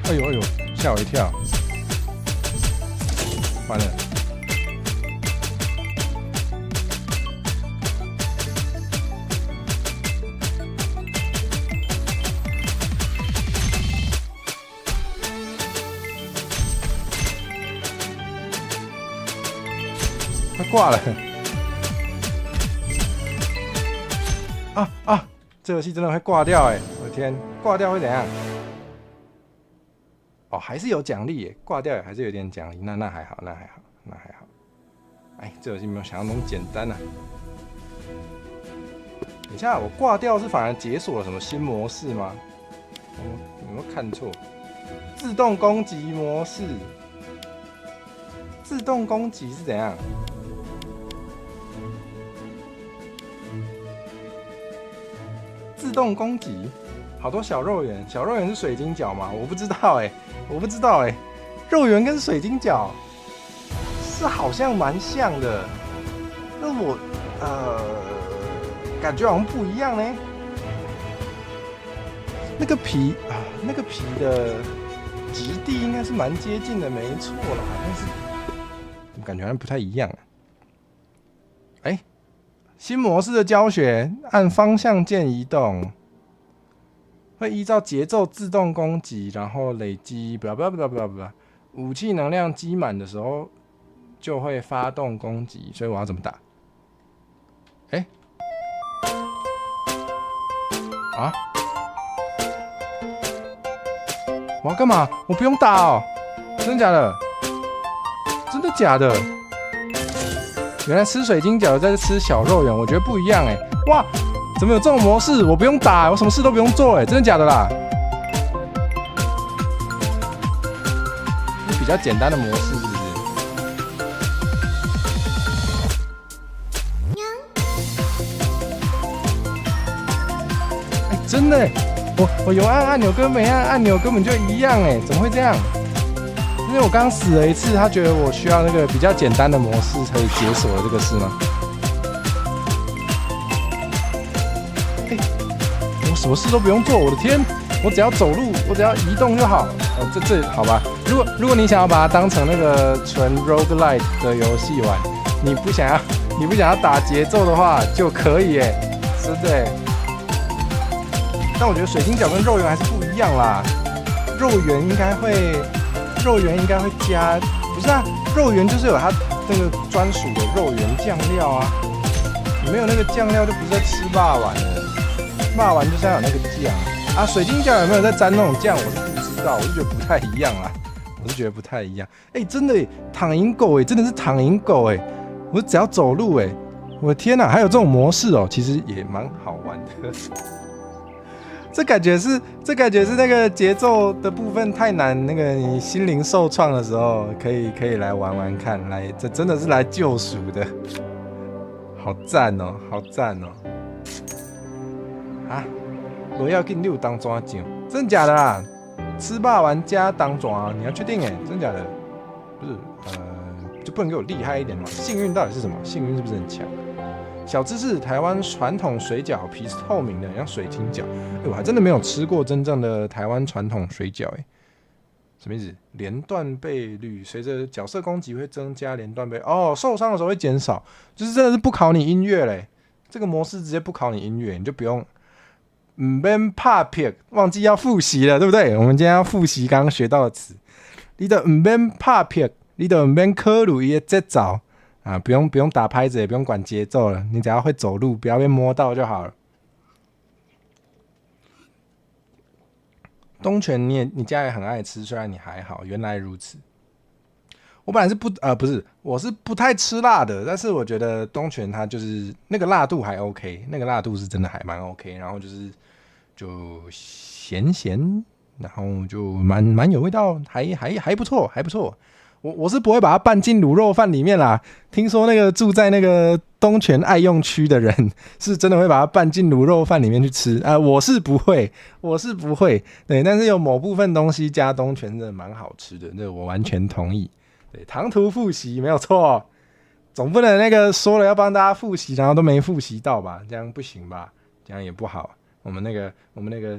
哎呦，吓我一跳！完了。快挂了！啊！这游戏真的会挂掉哎！我的天，挂掉会怎样？哦，还是有奖励耶，挂掉也还是有点奖励，那还好。哎，这游戏没有想象中简单啊。等一下，我挂掉是反而解锁了什么新模式吗？有没有看错？自动攻击模式，自动攻击是怎样？自动攻击，好多小肉圆，小肉圆是水晶饺吗？我不知道哎，肉圆跟水晶饺是好像蛮像的，但我感觉好像不一样呢。那个皮的质地应该是蛮接近的，没错啦，但是我感觉好像不太一样。哎，新模式的教学，按方向键移动，会依照节奏自动攻击，然后累积武器能量积满的时候就会发动攻击，所以我要怎么打？哎，啊？我要干嘛？我不用打哦，真的假的？真的假的？原来吃水晶饺在吃小肉圆，我觉得不一样哎！哇，怎么有这种模式？我不用打，我什么事都不用做哎，真的假的啦？是比较简单的模式是不是？哎，真的哎！我有按按钮跟没按按钮根本就一样哎，怎么会这样？因为我刚死了一次，他觉得我需要那个比较简单的模式可以解锁这个事吗？我什么事都不用做，我的天！我只要走路，我只要移动就好。这好吧？如果你想要把它当成那个纯 roguelite 的游戏玩，你不想要打节奏的话，就可以耶，真的。但我觉得水晶饺跟肉圆还是不一样啦，肉圆应该会加，不是啊，肉圆就是有它那个专属的肉圆酱料啊，你没有那个酱料就不是在吃霸丸了，霸丸就是要有那个酱啊。水晶饺有没有在沾那种酱，我是不知道，我就觉得不太一样啦，哎，真的耶，躺赢狗哎，真的是躺赢狗哎，我只要走路哎，我的天哪，还有这种模式哦，其实也蛮好玩的。这感觉是那个节奏的部分太难，那个你心灵受创的时候，可以来玩玩看，这真的是来救赎的，好赞哦，好赞哦！啊，不要紧，你有当抓奖，真的假的啦？吃霸玩家当抓，你要确定真的假的？不是，就不能给我厉害一点吗？幸运到底是什么？幸运是不是很强？小知识：台湾传统水饺皮是透明的，像水晶饺。我还真的没有吃过真正的台湾传统水饺什么意思？连段倍率随着角色攻击会增加连段倍哦，受伤的时候会减少，就是真的是不考你音乐嘞。这个模式直接不考你音乐，你就不用免怕撇，忘记要复习了，对不对？我们今天要复习刚刚学到的词，你就免怕撇，你就免考虑伊的节奏啊，不用打拍子，也不用管节奏了，你只要会走路，不要被摸到就好了。东泉你家也很爱吃，虽然你还好，原来如此。我本来是我是不太吃辣的，但是我觉得东泉它就是那个辣度还 OK， 那个辣度是真的还蛮 OK， 然后就咸咸，然后就蛮有味道，还不错，还不错。我是不会把它拌进卤肉饭里面啦。听说那个住在那个东泉爱用区的人，是真的会把它拌进卤肉饭里面去吃啊。我是不会。对，但是有某部分东西加东泉真的蛮好吃的，这我完全同意。对，唐突复习没有错，总不能那个说了要帮大家复习，然后都没复习到吧？这样不行吧？这样也不好。我们那个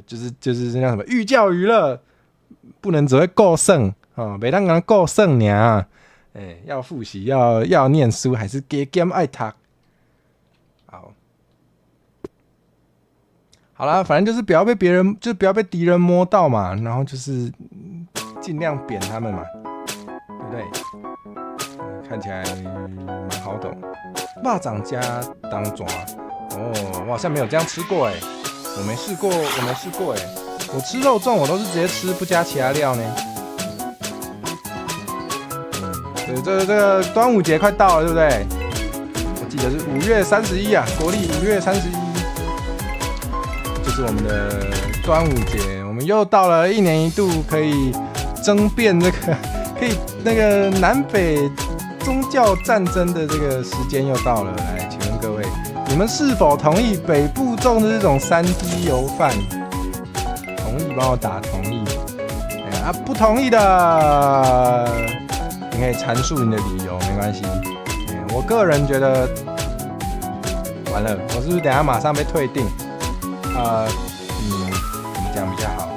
就是那叫什么寓教于乐，不能只会够剩哦，别让人够剩呢。要复习，要念书，还是加减爱读。好啦，反正就是不要被别人，就不要被敌人摸到嘛，然后就是尽量扁他们嘛，对不对？看起来蛮好懂。肉粽加当抓哦，我好像没有这样吃过我没试过我吃肉粽我都是直接吃，不加其他料呢。这个端午节快到了，对不对？我记得是5月31啊，国历5月31，就是我们的端午节。我们又到了1年1度可以争辩这个，可以那个南北宗教战争的这个时间又到了。来，请问各位，你们是否同意北部种的这种3D 油饭？同意帮我打同意。不同意的，你可以阐述你的理由，没关系。我个人觉得，完了，我是不是等一下马上被退订？怎么讲比较好？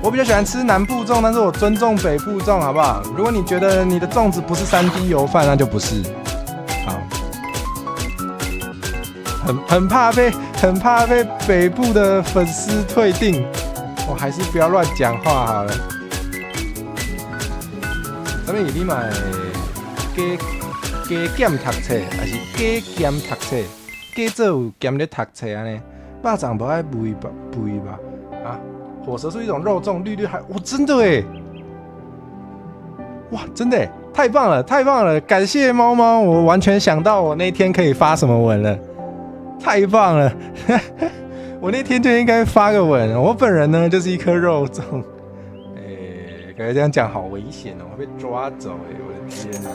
我比较喜欢吃南部粽，但是我尊重北部粽，好不好？如果你觉得你的粽子不是3D 油饭，那就不是。好，很怕被北部的粉丝退订，我还是不要乱讲话好了。什么你买加减读册，还是加减读册？加做有兼咧读册安尼？肉粽不爱肥吧？啊，火蛇是一种肉粽，绿还真的哇，真的太棒了！感谢猫猫，我完全想到我那天可以发什么文了，太棒了！我那天就应该发个文。我本人呢就是一颗肉粽，感觉这样讲好危险哦，会被抓走我的天哪！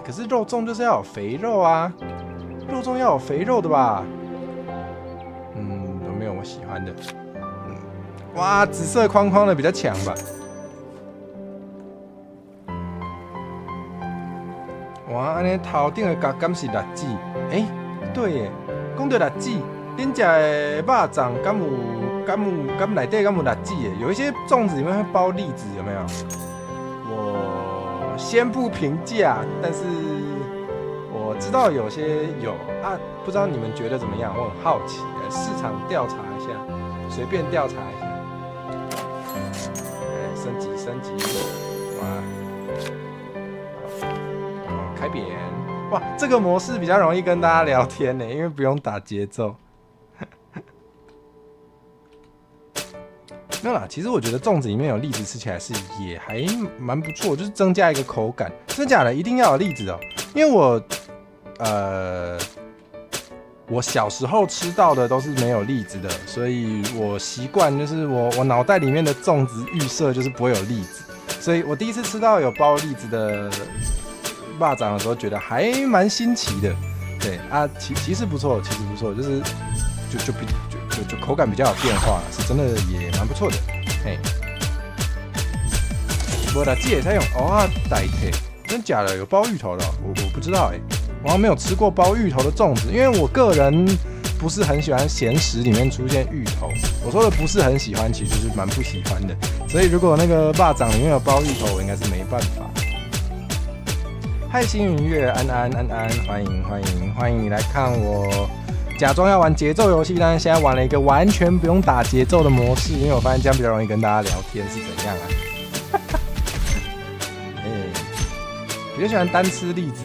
可是肉粽就是要有肥肉啊，肉粽要有肥肉的吧？有没有我喜欢的？哇，紫色框框的比较强吧？哇，安尼头顶的角敢是辣子？对耶，讲到辣子，恁家的肉粽敢内底敢有辣子耶？有一些粽子里面会包栗子，有没有？我先不评价，但是我知道有些有啊，不知道你们觉得怎么样？我很好奇，市场调查一下，随便调查一下。升级，哇！开扁，哇！这个模式比较容易跟大家聊天呢，因为不用打节奏。没有啦，其实我觉得粽子里面有栗子，吃起来是也还蛮不错，就是增加一个口感。真假的，一定要有栗子哦。因为我小时候吃到的都是没有栗子的，所以我习惯就是我脑袋里面的粽子预设就是不会有栗子，所以我第一次吃到有包栗子的肉粽的时候，觉得还蛮新奇的。对啊，其实不错，就是就口感比较有变化，是真的也蛮不错的。嘿，我的鸡也在用蚵仔代替，真假的有包芋头的、哦，我不知道我好像没有吃过包芋头的粽子，因为我个人不是很喜欢咸食里面出现芋头。我说的不是很喜欢，其实就是蛮不喜欢的。所以如果那个肉粽里面有包芋头，我应该是没办法。嗨，星云月，安，欢迎你来看我假装要玩节奏游戏，但是现在玩了一个完全不用打节奏的模式，因为我发现这样比较容易跟大家聊天，是怎样啊？比较喜欢单吃栗子，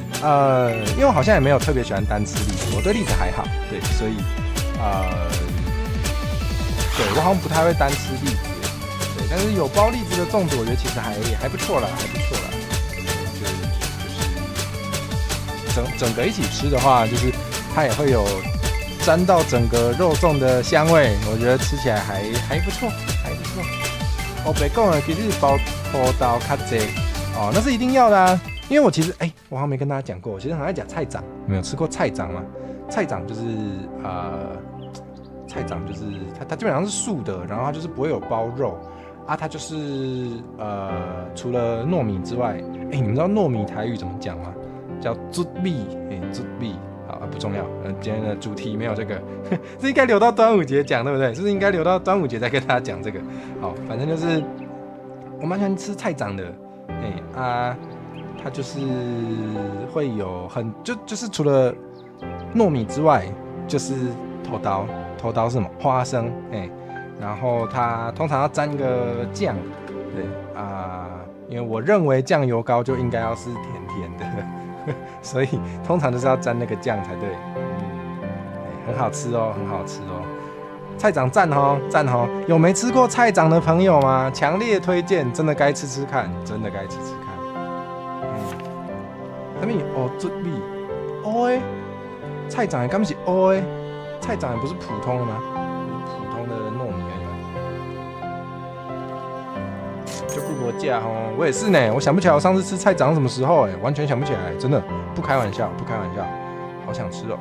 因为我好像也没有特别喜欢单吃栗子，我对栗子还好，对，所以对我好像不太会单吃栗子，对，但是有包栗子的粽子，我觉得其实还不错啦，就是整个一起吃的话，就是它也会有沾到整个肉粽的香味，我觉得吃起来还不错。我别讲了，其实包土豆较济哦，那是一定要的啊。因为我其实我好像没跟大家讲过，我其实很爱讲菜掌，你们有吃过菜掌吗？菜掌就是它基本上是素的，然后它就是不会有包肉啊，它就是除了糯米之外，你们知道糯米台语怎么讲吗？叫竹米，竹米。好，不重要。今天的主题没有这个，是应该留到端午节讲，对不对？是应该留到端午节再跟大家讲这个。好，反正就是我蛮喜欢吃菜掌的，它就是会有就是除了糯米之外，就是头刀是什么？花生，然后它通常要沾一个酱，对因为我认为酱油膏就应该要是甜甜的，所以通常就是要沾那个酱才对，很好吃哦。菜掌赞哦，有没吃过菜掌的朋友吗？强烈推荐，真的该吃吃看，什么竹米？菜掌也敢不是菜掌也不是普通的吗？普通的糯米而已嘛。就顾我价哦，我也是呢，我想不起来我上次吃菜掌什么时候完全想不起来，真的不开玩笑，好想吃哦。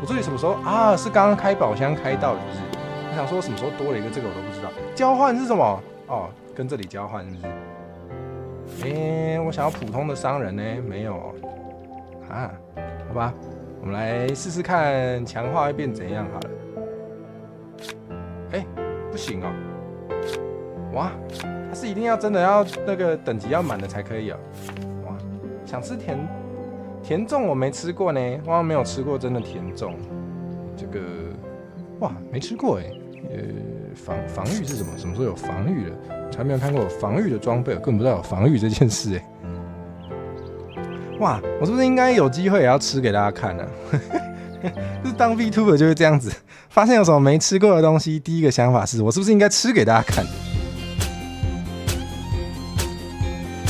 我这里什么时候啊？是刚刚开宝箱开到的，是不是？我想说什么时候多了一个这个我都不知道。交换是什么？哦，跟这里交换是不是？我想要普通的商人呢，没有好吧，我们来试试看强化会变怎样好了。不行哦，哇，它是一定要真的要那个等级要满的才可以哦。哇，想吃甜粽我没吃过呢，我好像没有吃过真的甜粽。这个哇没吃过防御是什么？什么时候有防御了？才没有看过有防御的装备，我根本不知道有防御这件事哇，我是不是应该有机会也要吃给大家看呢？就是当 VTuber 就是这样子，发现有什么没吃过的东西，第一个想法是我是不是应该吃给大家看？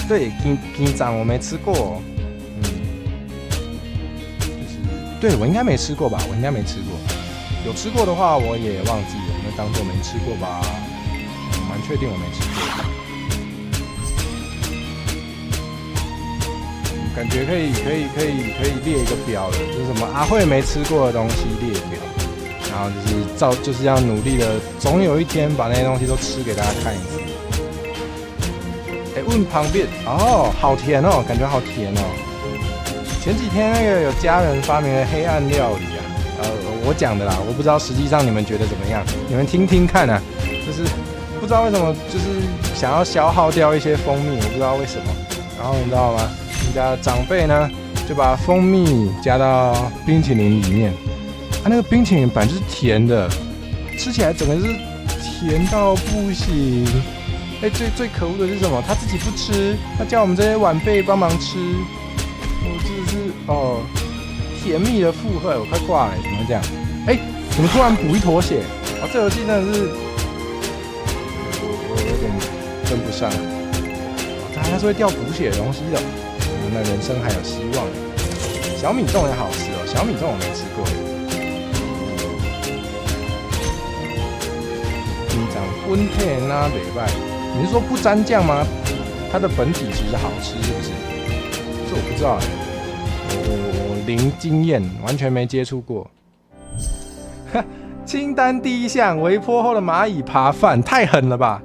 对，鸡掌我没吃过，就是对我应该没吃过吧？有吃过的话我也忘记了，那当做没吃过吧。我蛮确定我没吃过，感觉可以列一个表了，就是什么阿慧没吃过的东西列表，然后就是要努力的，总有一天把那些东西都吃给大家看一次。问旁边好甜哦，感觉好甜哦。前几天那个有家人发明了黑暗料理我讲的啦，我不知道实际上你们觉得怎么样，你们听听看就是不知道为什么就是想要消耗掉一些蜂蜜，我不知道为什么。然后你知道吗？我们家的长辈呢就把蜂蜜加到冰淇淋里面，那个冰淇淋本来就是甜的，吃起来整个是甜到不行。最可恶的是什么？他自己不吃，他叫我们这些晚辈帮忙吃。我真的是甜蜜的附会，我快挂了，怎么会这样？怎么突然补一坨血？这游戏真的是我有点跟不上。它是会掉补血的东西的，那人生还有希望。小米粽也好吃哦，小米粽我没吃过。你讲温片啊，北拜，你是说不沾酱吗？它的本体其实好吃，是不是？这我不知道我零经验，完全没接触过。清单第一项，微波后的蚂蚁扒饭，太狠了吧？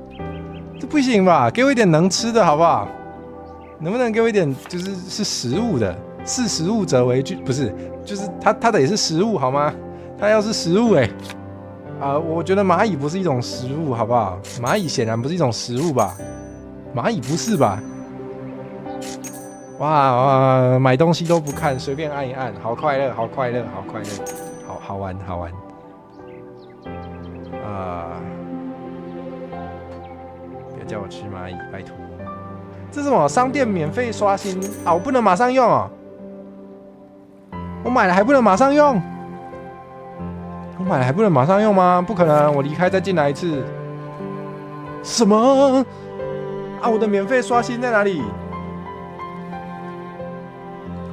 这不行吧？给我一点能吃的好不好？能不能给我一点是食物的？视食物者为不是，就是它的也是食物好吗？它要是食物我觉得蚂蚁不是一种食物，好不好？蚂蚁显然不是一种食物吧？蚂蚁不是吧？哇，买东西都不看，随便按一按，好快乐，好快乐，好快乐，好玩，好玩。别叫我吃蚂蚁，拜托。这是什么？商店免费刷新啊！我不能马上用哦。我买了还不能马上用？我买了还不能马上用吗？不可能，我离开再进来一次。什么？啊！我的免费刷新在哪里？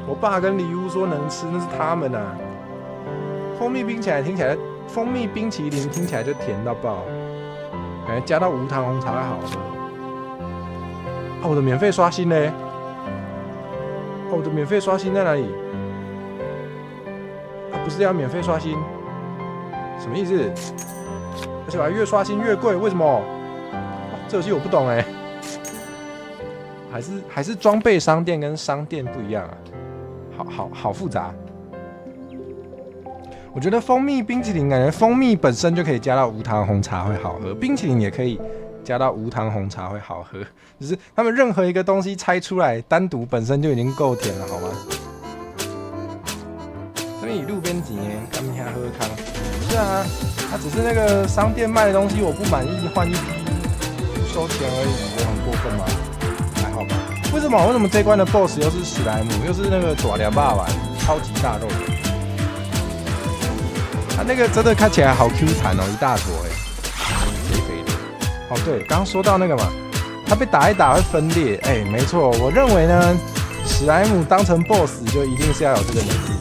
我爸跟礼物说能吃，那是他们啊。蜂蜜冰淇淋听起来就甜到爆，感觉加到无糖红茶会好喝。啊！我的免费刷新呢？我的免费刷新在哪里？不是要免费刷新，什么意思？而且我还越刷新越贵，为什么？这游戏我不懂还是装备商店跟商店不一样啊？好复杂。我觉得蜂蜜冰淇淋，感觉蜂蜜本身就可以加到无糖红茶会好喝，冰淇淋也可以加到无糖红茶会好喝，只是他们任何一个东西拆出来，单独本身就已经够甜了，好吗？所以路边几年干下喝康，是啊，他只是那个商店卖的东西我不满意，换一批不收钱而已，有很过分吗？还好吧？为什么这关的 BOSS 又是史莱姆，又是那个爪牙霸王，超级大肉的？他那个真的看起来好 Q 弹哦，一大坨肥肥的。哦，对，刚刚说到那个嘛，他被打一打会分裂，没错，我认为呢，史莱姆当成 BOSS 就一定是要有这个能力。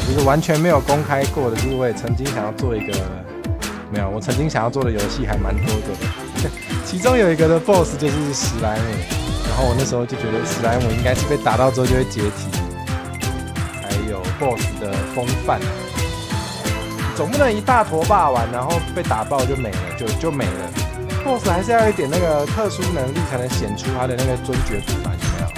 一个完全没有公开过的，就是我也曾经想要做一个，没有，我曾经想要做的游戏还蛮多个的，其中有一个的 BOSS 就是史莱姆，然后我那时候就觉得史莱姆应该是被打到之后就会解体，才有 BOSS 的风范，总不能一大坨霸完，然后被打爆就没了，就没了 ，BOSS 还是要一点那个特殊能力才能显出他的那个尊爵不凡，有没有？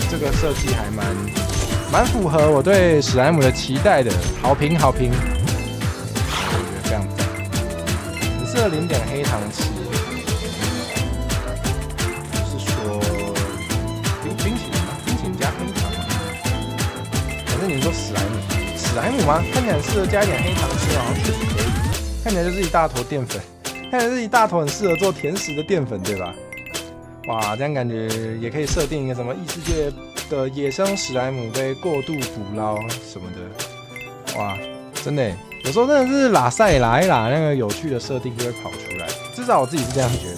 这个设计还蛮符合我对史莱姆的期待的，好评，我觉得非常赞。很适合淋点黑糖吃，就是说冰淇淋吗？冰淇淋加黑糖吗？反正你说史莱姆吗？看起来很适合加一点黑糖吃，好像确实可以。看起来就是一大坨淀粉，看起来是一大坨很适合做甜食的淀粉，对吧？哇，这样感觉也可以设定一个什么异世界的野生史莱姆被过度捕捞什么的，哇，真的，有时候真的是拉塞拉一拉，那个有趣的设定就会跑出来，至少我自己是这样觉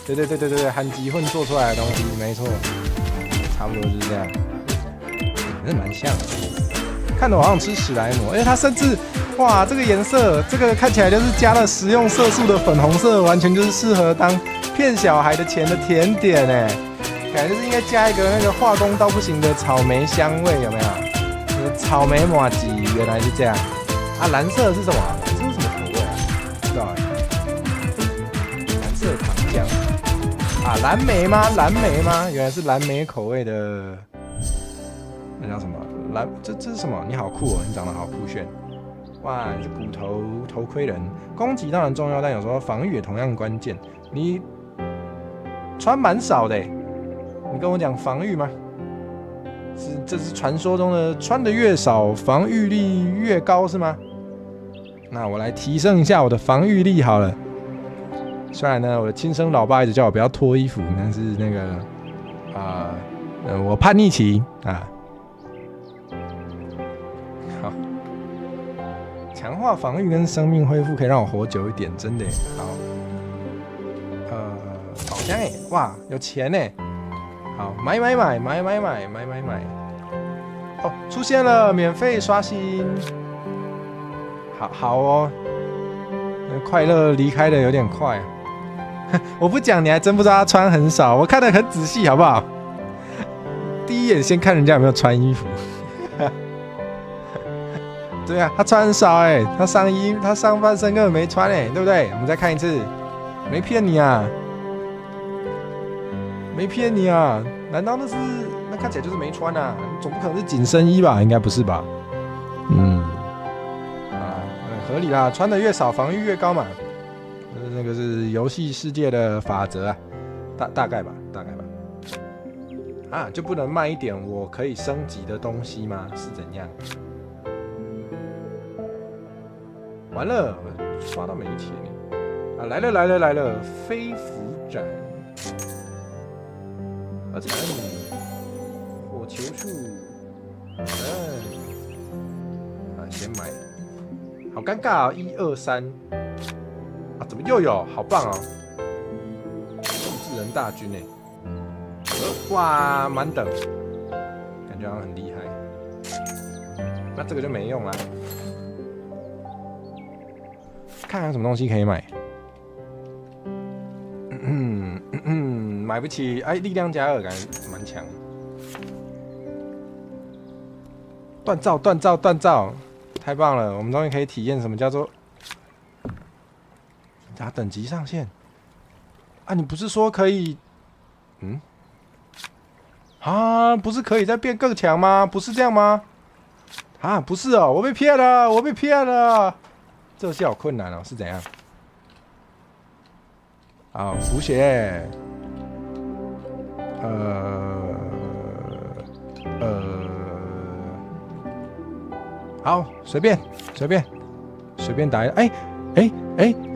得。对，含积混做出来的东西，没错，差不多就是这样，真的蛮像的。看得我好想吃史莱姆，而且它甚至，哇，这个颜色，这个看起来就是加了食用色素的粉红色，完全就是适合当骗小孩的钱的甜点感觉就是应该加一个那个化工到不行的草莓香味，有没有？那个草莓麻糬原来是这样啊！蓝色是什么？这是什么口味啊？不知道蓝色糖浆啊？蓝莓吗？原来是蓝莓口味的，那叫什么？这是什么？你好酷哦！你长得好酷炫！哇，你是骨头盔人，攻击当然重要，但有时候防御也同样关键。你穿蛮少的你跟我讲防御吗？这是传说中的穿的越少，防御力越高是吗？那我来提升一下我的防御力好了。虽然呢，我的亲生老爸一直叫我不要脱衣服，但是那个我叛逆期啊。好，强化防御跟生命恢复可以让我活久一点，真的好。宝箱哇，有钱好，买！哦，出现了，免费刷新。好哦，快乐离开的有点快。我不讲，你还真不知道他穿很少，我看得很仔细，好不好？第一眼先看人家有没有穿衣服。对啊，他穿很少他上半身根本没穿对不对？我们再看一次，没骗你啊，难道那看起来就是没穿啊？总不可能是紧身衣吧？应该不是吧？合理啦，穿的越少，防御越高嘛。那个是游戏世界的法则啊，大概吧。啊，就不能卖一点我可以升级的东西吗？是怎样？完了，刷到没钱啊！来了，飞斧斩，火球术，先买。好尴尬1、2、3啊！怎么又有？好棒哦！控制人大军哇，满等，感觉好像很厉害。那这个就没用啦。看看有什么东西可以买。买不起。力量加2感觉蛮强。锻造，太棒了！我们终于可以体验什么叫做等级上限啊！你不是说可以？不是可以再变更强吗？不是这样吗？不是哦，我被骗了！这游戏好困难哦，是怎样？补血，好，随便打一，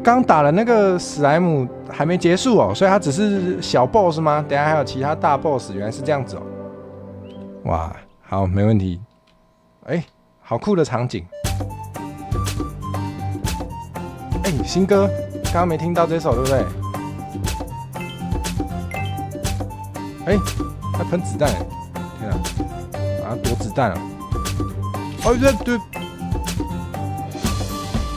刚打了那个史莱姆还没结束哦，所以它只是小 boss 吗？等一下还有其他大 boss， 原来是这样子哦。哇，好，没问题。好酷的场景。新歌，刚刚没听到这首对不对？它喷子弹，天啊，躲子弹啊！对，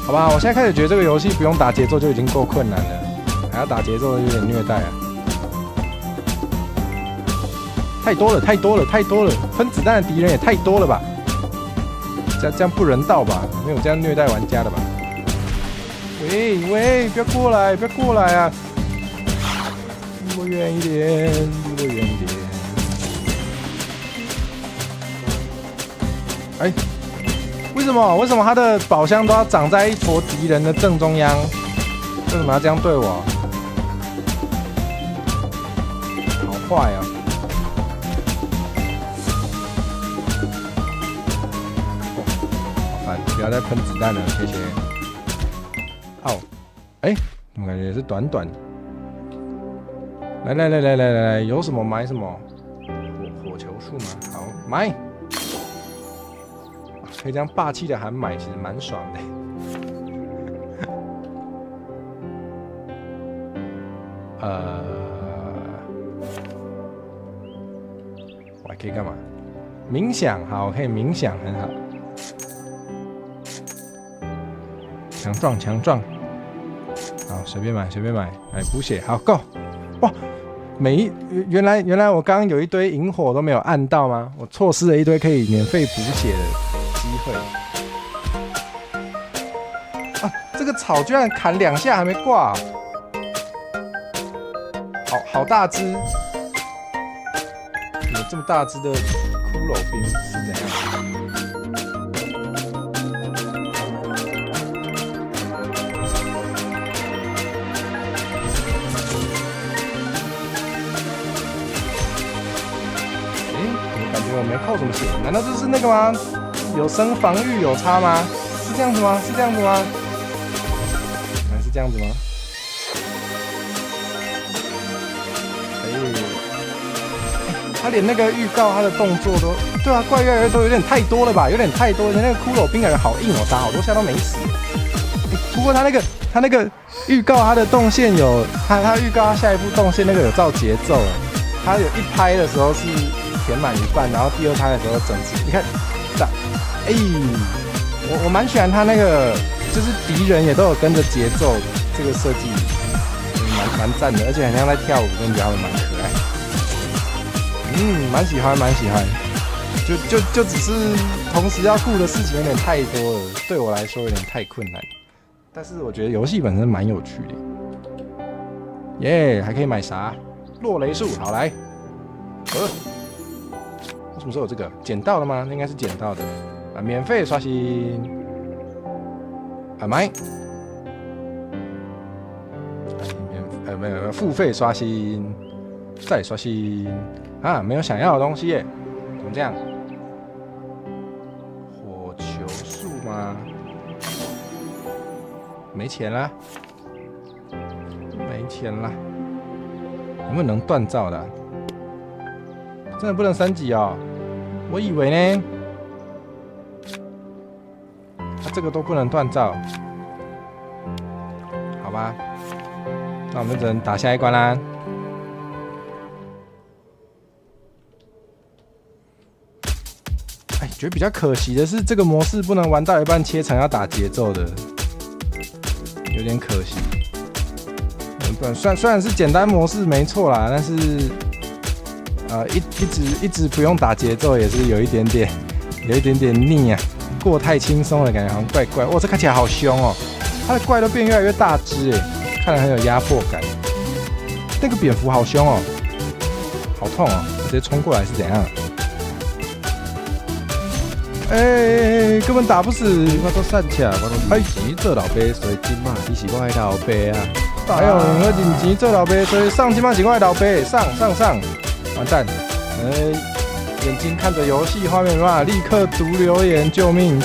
好吧，我现在开始觉得这个游戏不用打节奏就已经够困难了，还要打节奏有点虐待啊！太多了，喷子弹的敌人也太多了吧？这样不人道吧？没有这样虐待玩家的吧？喂，不要过来啊！离我远一点。为什么他的宝箱都要长在一坨敌人的正中央？为什么要这样对我？好坏啊！好烦，不要再喷子弹了，谢谢。怎么感觉也是短？来，有什么买什么。火球术吗？好，买。可以这样霸气的喊买，其实蛮爽的。我还可以干嘛？冥想，好，可以冥想，很好。强壮。好，随便买。补血，好够。哇，原来我刚刚有一堆萤火都没有按到吗？我错失了一堆可以免费补血的机会。这个草居然砍2下还没挂，好大只！有这么大只的骷髅兵是怎样？我没扣什么血，难道这是那个吗？有升防御有差吗？是这样子吗？原来是这样子吗？他连那个预告他的动作都，对啊，怪越来越多，有点太多了吧？有点太多，而且那个骷髅兵感觉好硬哦，打好多下都没死。不过他那个预告他的动线有，他预告他下一步动线那个有照节奏，它有一拍的时候是填满一半，然后第二拍的时候整只，你看，我蛮喜欢它那个，就是敌人也都有跟着节奏，这个设计蛮赞的，而且很像在跳舞，跟觉得他们蛮可爱。蛮喜欢。就只是同时要顾的事情有点太多了，对我来说有点太困难。但是我觉得游戏本身蛮有趣的。耶，还可以买啥？落雷树，好来。我什么时候有这个？捡到了吗？那应该是捡到的。啊，免费刷新。啊，买。没有付费刷新，再刷新。啊，没有想要的东西耶。怎么这样？火球树吗？没钱啦，没钱啦。有没有能锻造的真的不能升级哦？我以为呢。这个都不能锻造，好吧？那我们只能打下一关啦。觉得比较可惜的是，这个模式不能玩到一半切成要打节奏的，有点可惜。虽然是简单模式没错啦，但是一直不用打节奏也是有一点点腻啊，过太轻松了，感觉好像怪怪。哇，这看起来好凶哦，它的怪都变越来越大只哎，看来很有压迫感。那个蝙蝠好凶哦，好痛哦，直接冲过来是怎样？根本打不死，我都散起来，我都认钱做老爸，所以今嘛你是我的老爸啊！我认钱做老爸，所以上今嘛是我的老爸，上，完蛋！眼睛看着游戏画面，没办法立刻读留言，救命！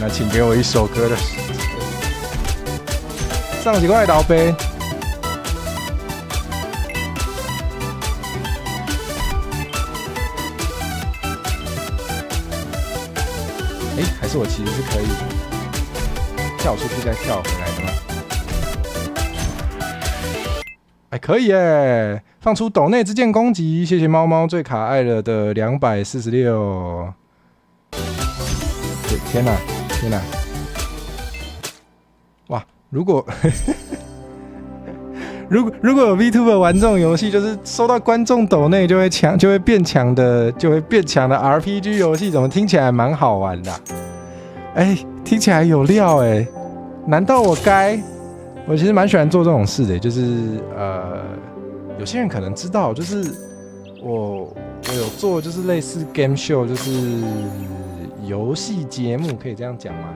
那请给我一首歌的时间。上是我的老爸。还是我其实是可以跳出去再跳回来的吗？可以耶！放出斗内之剑攻击，谢谢猫猫最可爱了的246。天哪！哇！如果有 VTuber 玩这种游戏，就是收到观众斗内就会变强的 RPG 游戏，怎么听起来蛮好玩的？听起来有料哎！难道我其实蛮喜欢做这种事的，就是有些人可能知道，就是我有做就是类似 game show， 就是游戏节目，可以这样讲吗？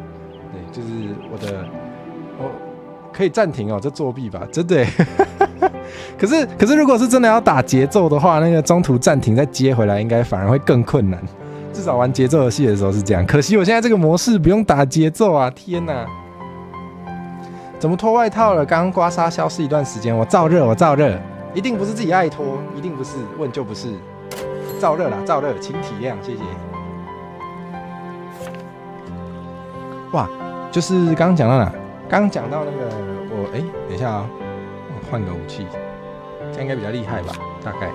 对，就是我可以暂停哦，这作弊吧，真的耶。可是如果是真的要打节奏的话，那个中途暂停再接回来，应该反而会更困难。至少玩节奏游戏的时候是这样，可惜我现在这个模式不用打节奏啊！天哪，怎么脱外套了？刚刚刮痧消失一段时间，我燥热，一定不是自己爱脱，一定不是，问就不是，燥热，请体谅，谢谢。哇，就是刚刚讲到哪？刚刚讲到那个等一下啊，我换个武器，这样应该比较厉害吧？大概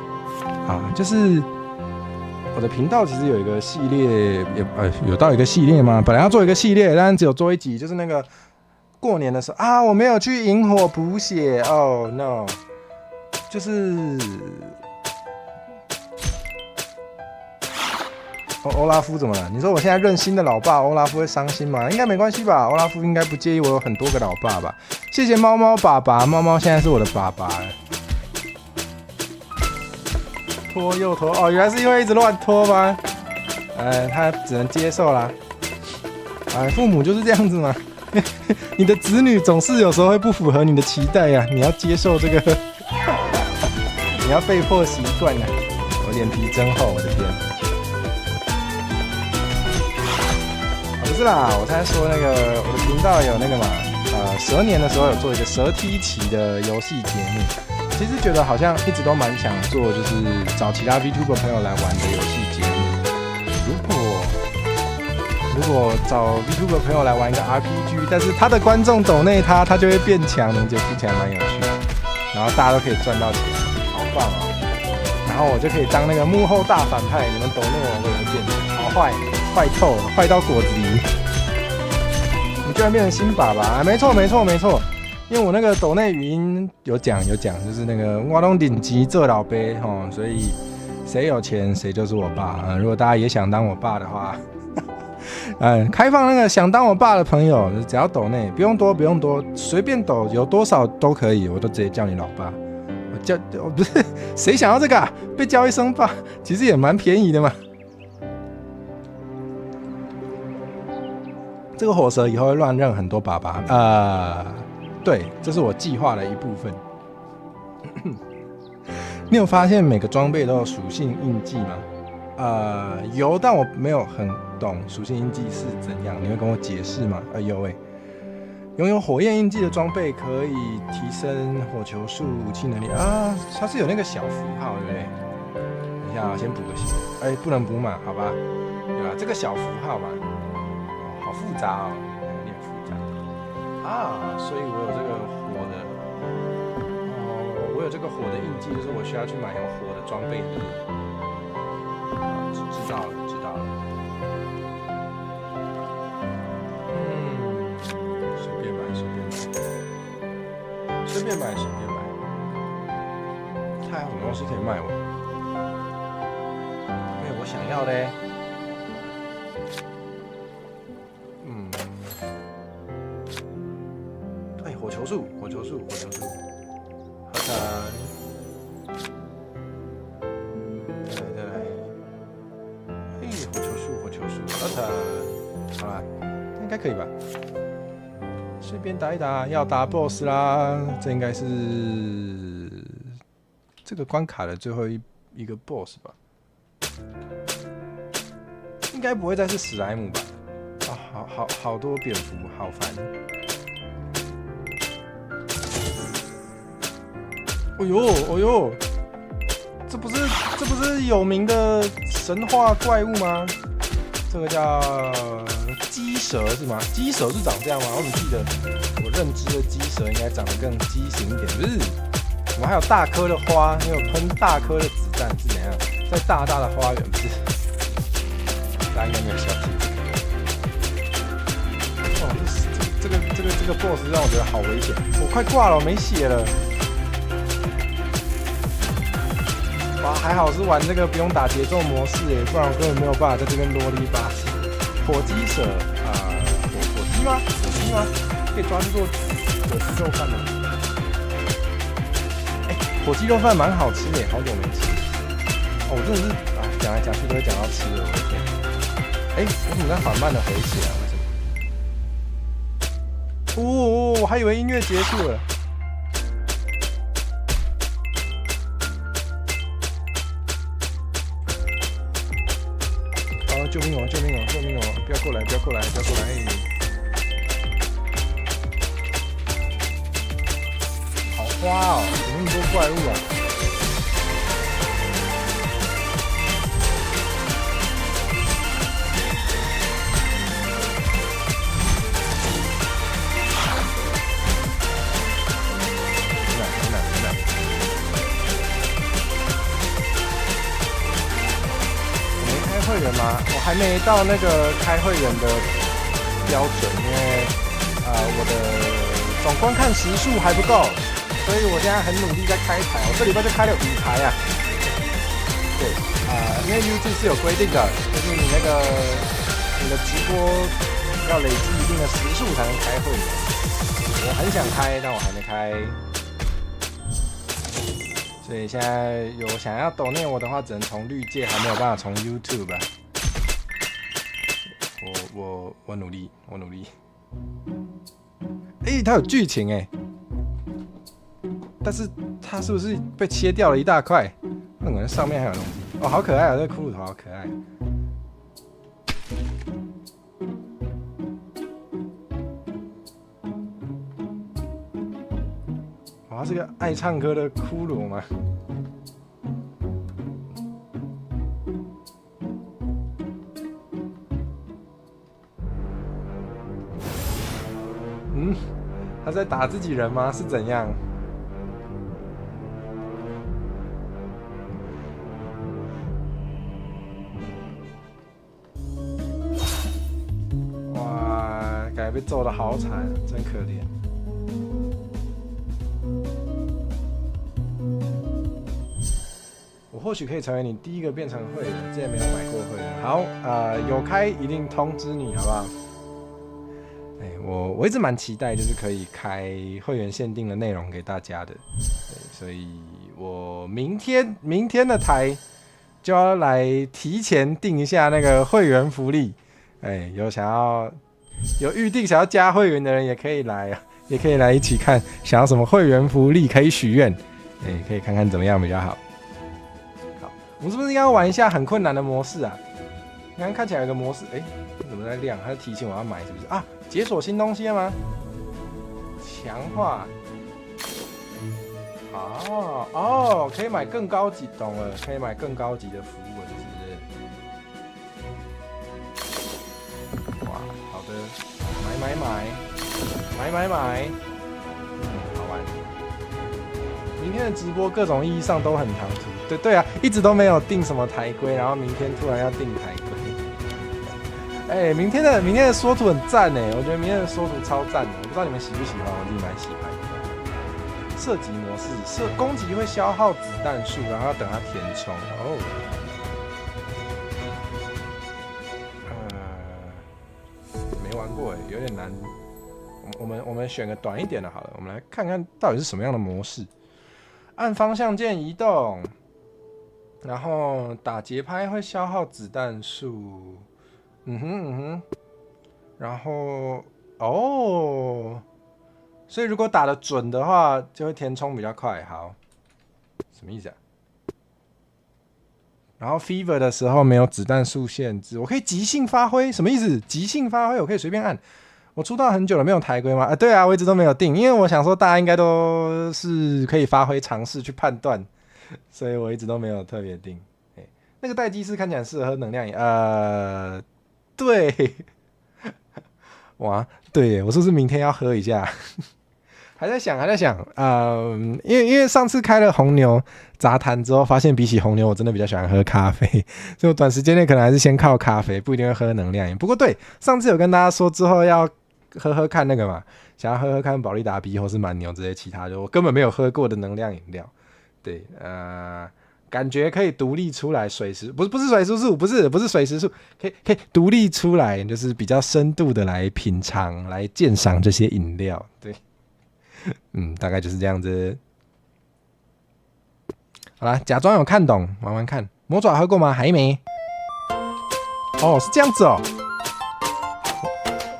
啊，就是。我的频道其实有一个系列，有到一个系列吗？本来要做一个系列，但只有做一集，就是那个过年的时候啊，我没有去萤火补血，Oh no！ 就是欧拉夫怎么了？你说我现在认新的老爸欧拉夫会伤心吗？应该没关系吧？欧拉夫应该不介意我有很多个老爸吧？谢谢猫猫爸爸，猫猫现在是我的爸爸了。拖又拖哦，原来是因为一直乱拖吗？他只能接受啦。父母就是这样子嘛。你的子女总是有时候会不符合你的期待呀，你要接受这个，你要被迫习惯呀。我脸皮真厚，我的天！不是啦，我才说那个我的频道有那个嘛，蛇年的时候有做一个蛇梯棋的游戏节目。其实觉得好像一直都蛮想做，就是找其他 VTuber 朋友来玩的游戏节目。如果找 VTuber 朋友来玩一个 RPG， 但是他的观众抖内他就会变强，就听起来蛮有趣的。然后大家都可以赚到钱，好棒哦！然后我就可以当那个幕后大反派，你们抖内我也会变好坏，坏透了，坏到果子狸。你居然变成新爸爸啊？没错，因为我那个抖内语音有讲，就是那个我拢顶级做老爸吼，所以谁有钱谁就是我爸。如果大家也想当我爸的话，开放那个想当我爸的朋友，只要抖内，不用多，随便抖，有多少都可以，我都直接叫你老爸。我不是谁想要这个啊？被叫一声爸，其实也蛮便宜的嘛。这个火蛇以后会乱认很多爸爸，对，这是我计划的一部分。你有发现每个装备都有属性印记吗？有，但我没有很懂属性印记是怎样，你会跟我解释吗？有欸。拥有火焰印记的装备可以提升火球术武器能力啊，它是有那个小符号，对不对？等一下，先补个血。不能补满，好吧？对吧？这个小符号嘛，好复杂哦，有点复杂啊。所以我有这个火的，我有这个火的印记，就是我需要去买有火的装备的。知道了。随便买，他还有什么东西可以卖我？没有我想要的欸。火球术，合成。火球术，合成。好啦，应该可以吧？随便打一打，要打 BOSS 啦！这应该是这个关卡的最后一个 BOSS 吧？应该不会再是史莱姆吧？好多蝙蝠，好烦！哎呦，这不是有名的神话怪物吗？这个叫鸡蛇是吗？鸡蛇是长这样吗？我怎么记得我认知的鸡蛇应该长得更畸形一点？不是，我们还有大颗的花，也有喷大颗的子弹是怎样？在大的花园不是？大家应该没有想起。哇，这个 BOSS 让我觉得好危险，我快挂了，我没血了。哇，还好是玩这个不用打节奏模式耶，不然我根本没有办法在这边啰里吧嗦。火鸡蛇火鸡吗？可以抓去做火鸡肉饭吗？火鸡肉饭蛮好吃的，好久没吃。我真的是讲来讲去都会讲到吃的，我的天。我怎么在缓慢的回血啊？为什么？我还以为音乐结束了。救命哦！不要过来！好花哦，怎么那么多怪物啊？会员吗？我还没到那个开会员的标准，因为我的总观看时数还不够，所以我现在很努力在开台。我这礼拜就开了5台啊。对因为 YouTube 是有规定的，就是你的直播要累积一定的时数才能开会员。我很想开，但我还没开。所以现在有想要抖内我的话，只能从绿界，还没有办法从 YouTube 吧。我努力。它有剧情但是它是不是被切掉了一大块？可能上面还有东西。好可爱啊！这个骷髅头好可爱。他是个爱唱歌的骷髅吗？他在打自己人吗？是怎样？被揍得好惨，真可怜。我或许可以成为你第一个变成会员，之前没有买过会员。好，有开一定通知你，好不好？我一直蛮期待，就是可以开会员限定的内容给大家的，所以我明天的台就要来提前订一下那个会员福利，有预定想要加会员的人也可以来，也可以来一起看，想要什么会员福利可以许愿，可以看看怎么样比较好。好，我们是不是应该玩一下很困难的模式啊？刚刚看起来有个模式，怎么在亮？它是提醒我要买是不是啊？解锁新东西了吗？强化。可以买更高级，懂了，可以买更高级的符文，是不是？哇，好的，买，好玩。明天的直播各种意义上都很唐突，对啊，一直都没有定什么台规，然后明天突然要定台规。明天的缩图很赞哎，我觉得明天的缩图超赞的，我不知道你们喜不喜欢，我自己蛮喜欢的。射击模式，攻击会消耗子弹数，然后要等它填充。没玩过哎，有点难。我们选个短一点的好了，我们来看看到底是什么样的模式。按方向键移动，然后打节拍会消耗子弹数。然后所以如果打得准的话，就会填充比较快。好，什么意思啊？然后 Fever 的时候没有子弹数限制，我可以即兴发挥，什么意思？即兴发挥，我可以随便按。我出道很久了，没有台规吗？对啊，我一直都没有定，因为我想说大家应该都是可以发挥尝试去判断，所以我一直都没有特别定。那个待机室看起来适合喝能量饮，对，哇，对耶，我是不是明天要喝一下？还在想，因为上次开了红牛杂谈之后，发现比起红牛，我真的比较喜欢喝咖啡，所以我短时间内可能还是先靠咖啡，不一定会喝能量饮。不过对，上次有跟大家说之后要喝看那个嘛，想要喝看保利达 B 或是蛮牛这些其他的，我根本没有喝过的能量饮料。对，感觉可以独立出来水时，不是水时数，不是水时数，可以独立出来，就是比较深度的来品尝、来鉴赏这些饮料。对，大概就是这样子。好啦，假装有看懂，玩玩看。魔爪喝过吗？还没。是这样子哦。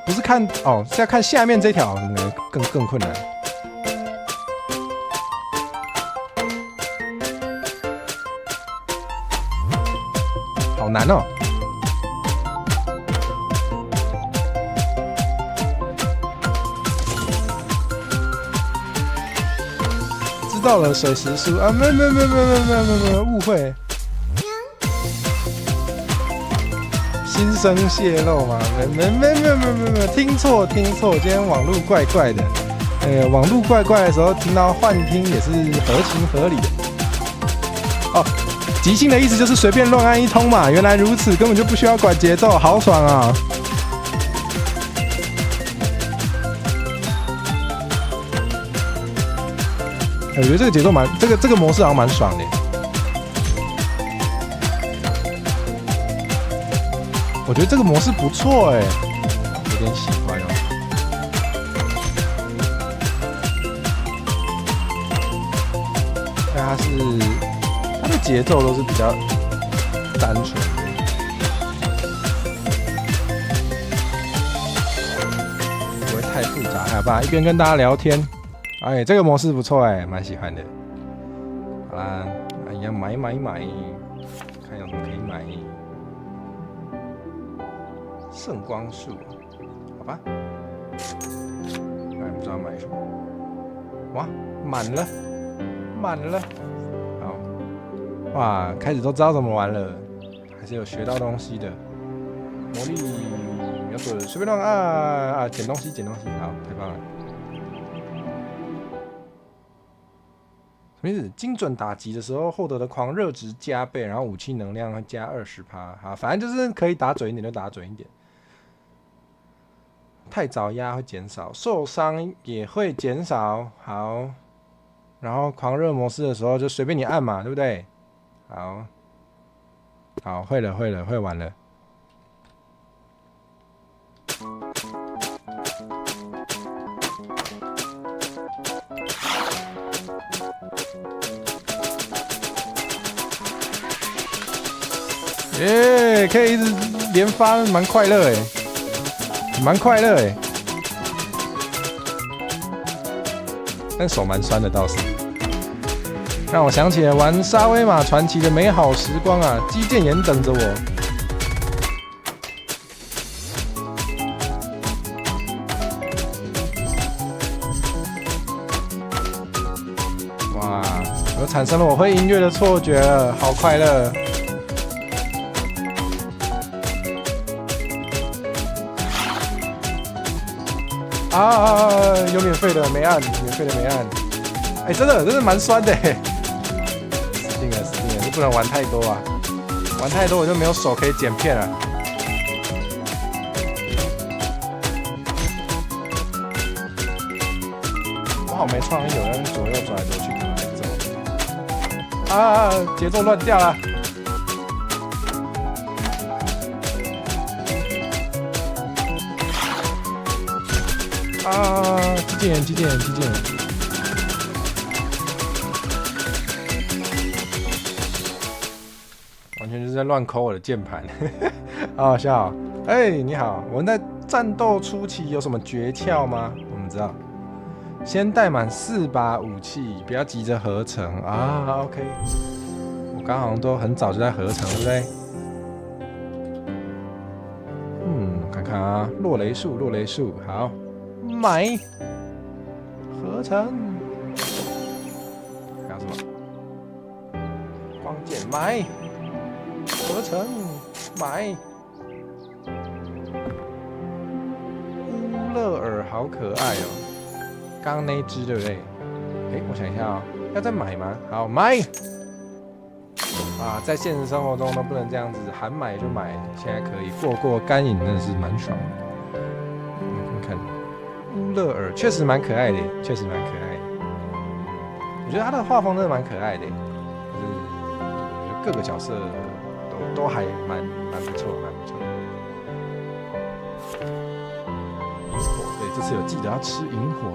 不是看是要看下面这条，更困难。好难哦！知道了，水时数啊，没，误会，心声泄露吗？没，听错，今天网路怪怪的，网路怪怪的时候听到幻听也是合情合理的。即兴的意思就是随便乱按一通嘛，原来如此，根本就不需要管节奏，好爽啊！我觉得这个节奏这个模式好像蛮爽的。我觉得这个模式不错哎，有点喜欢哦。但它的节奏都是比较单纯的，不会太复杂，好吧？一边跟大家聊天，这个模式不错哎，蛮喜欢的。好啦，一样买，看有什么可以买。圣光树，好吧？不知道买什么。哇，满了。好，哇，开始都知道怎么玩了，还是有学到东西的。魔力瞄准，随便乱按捡东西，好，太棒了。什么意思？精准打击的时候获得的狂热值加倍，然后武器能量会加20%。好，反正就是可以打准一点就打准一点。太早压会减少，受伤也会减少。好，然后狂热模式的时候就随便你按嘛，对不对？好，好，会了，会玩了。耶，可以一直连发，蛮快乐哎，蛮快乐哎。但手蛮酸的倒是，让我想起了玩沙威玛传奇的美好时光啊！击剑眼等着我。哇，我产生了我会音乐的错觉了，好快乐！有免费的没按，免费的没按。哎，真的蛮酸的，死定了，就不能玩太多啊！玩太多我就没有手可以剪片了。我好没创意，有人左右转来转去，节奏乱掉了。击剑，完全就是在乱抠我的键盘，好好笑。哎，你好，我们在战斗初期有什么诀窍吗？我们知道，先带满4把武器，不要急着合成啊。OK， 我刚好像都很早就在合成，对不对？看看啊，落雷术，好，买。合成，还有什么？光剑买，合成买。乌勒尔好可爱哦，刚刚那只对不对？哎，我想一下哦，要再买吗？好买。在现实生活中都不能这样子喊买就买，现在可以过干瘾，真的是蛮爽的。看看。乌勒尔确实蛮可爱的，我觉得他的画风真的蛮可爱的，就是各个角色都还蛮不错，萤火，对，这次有记得要吃萤火。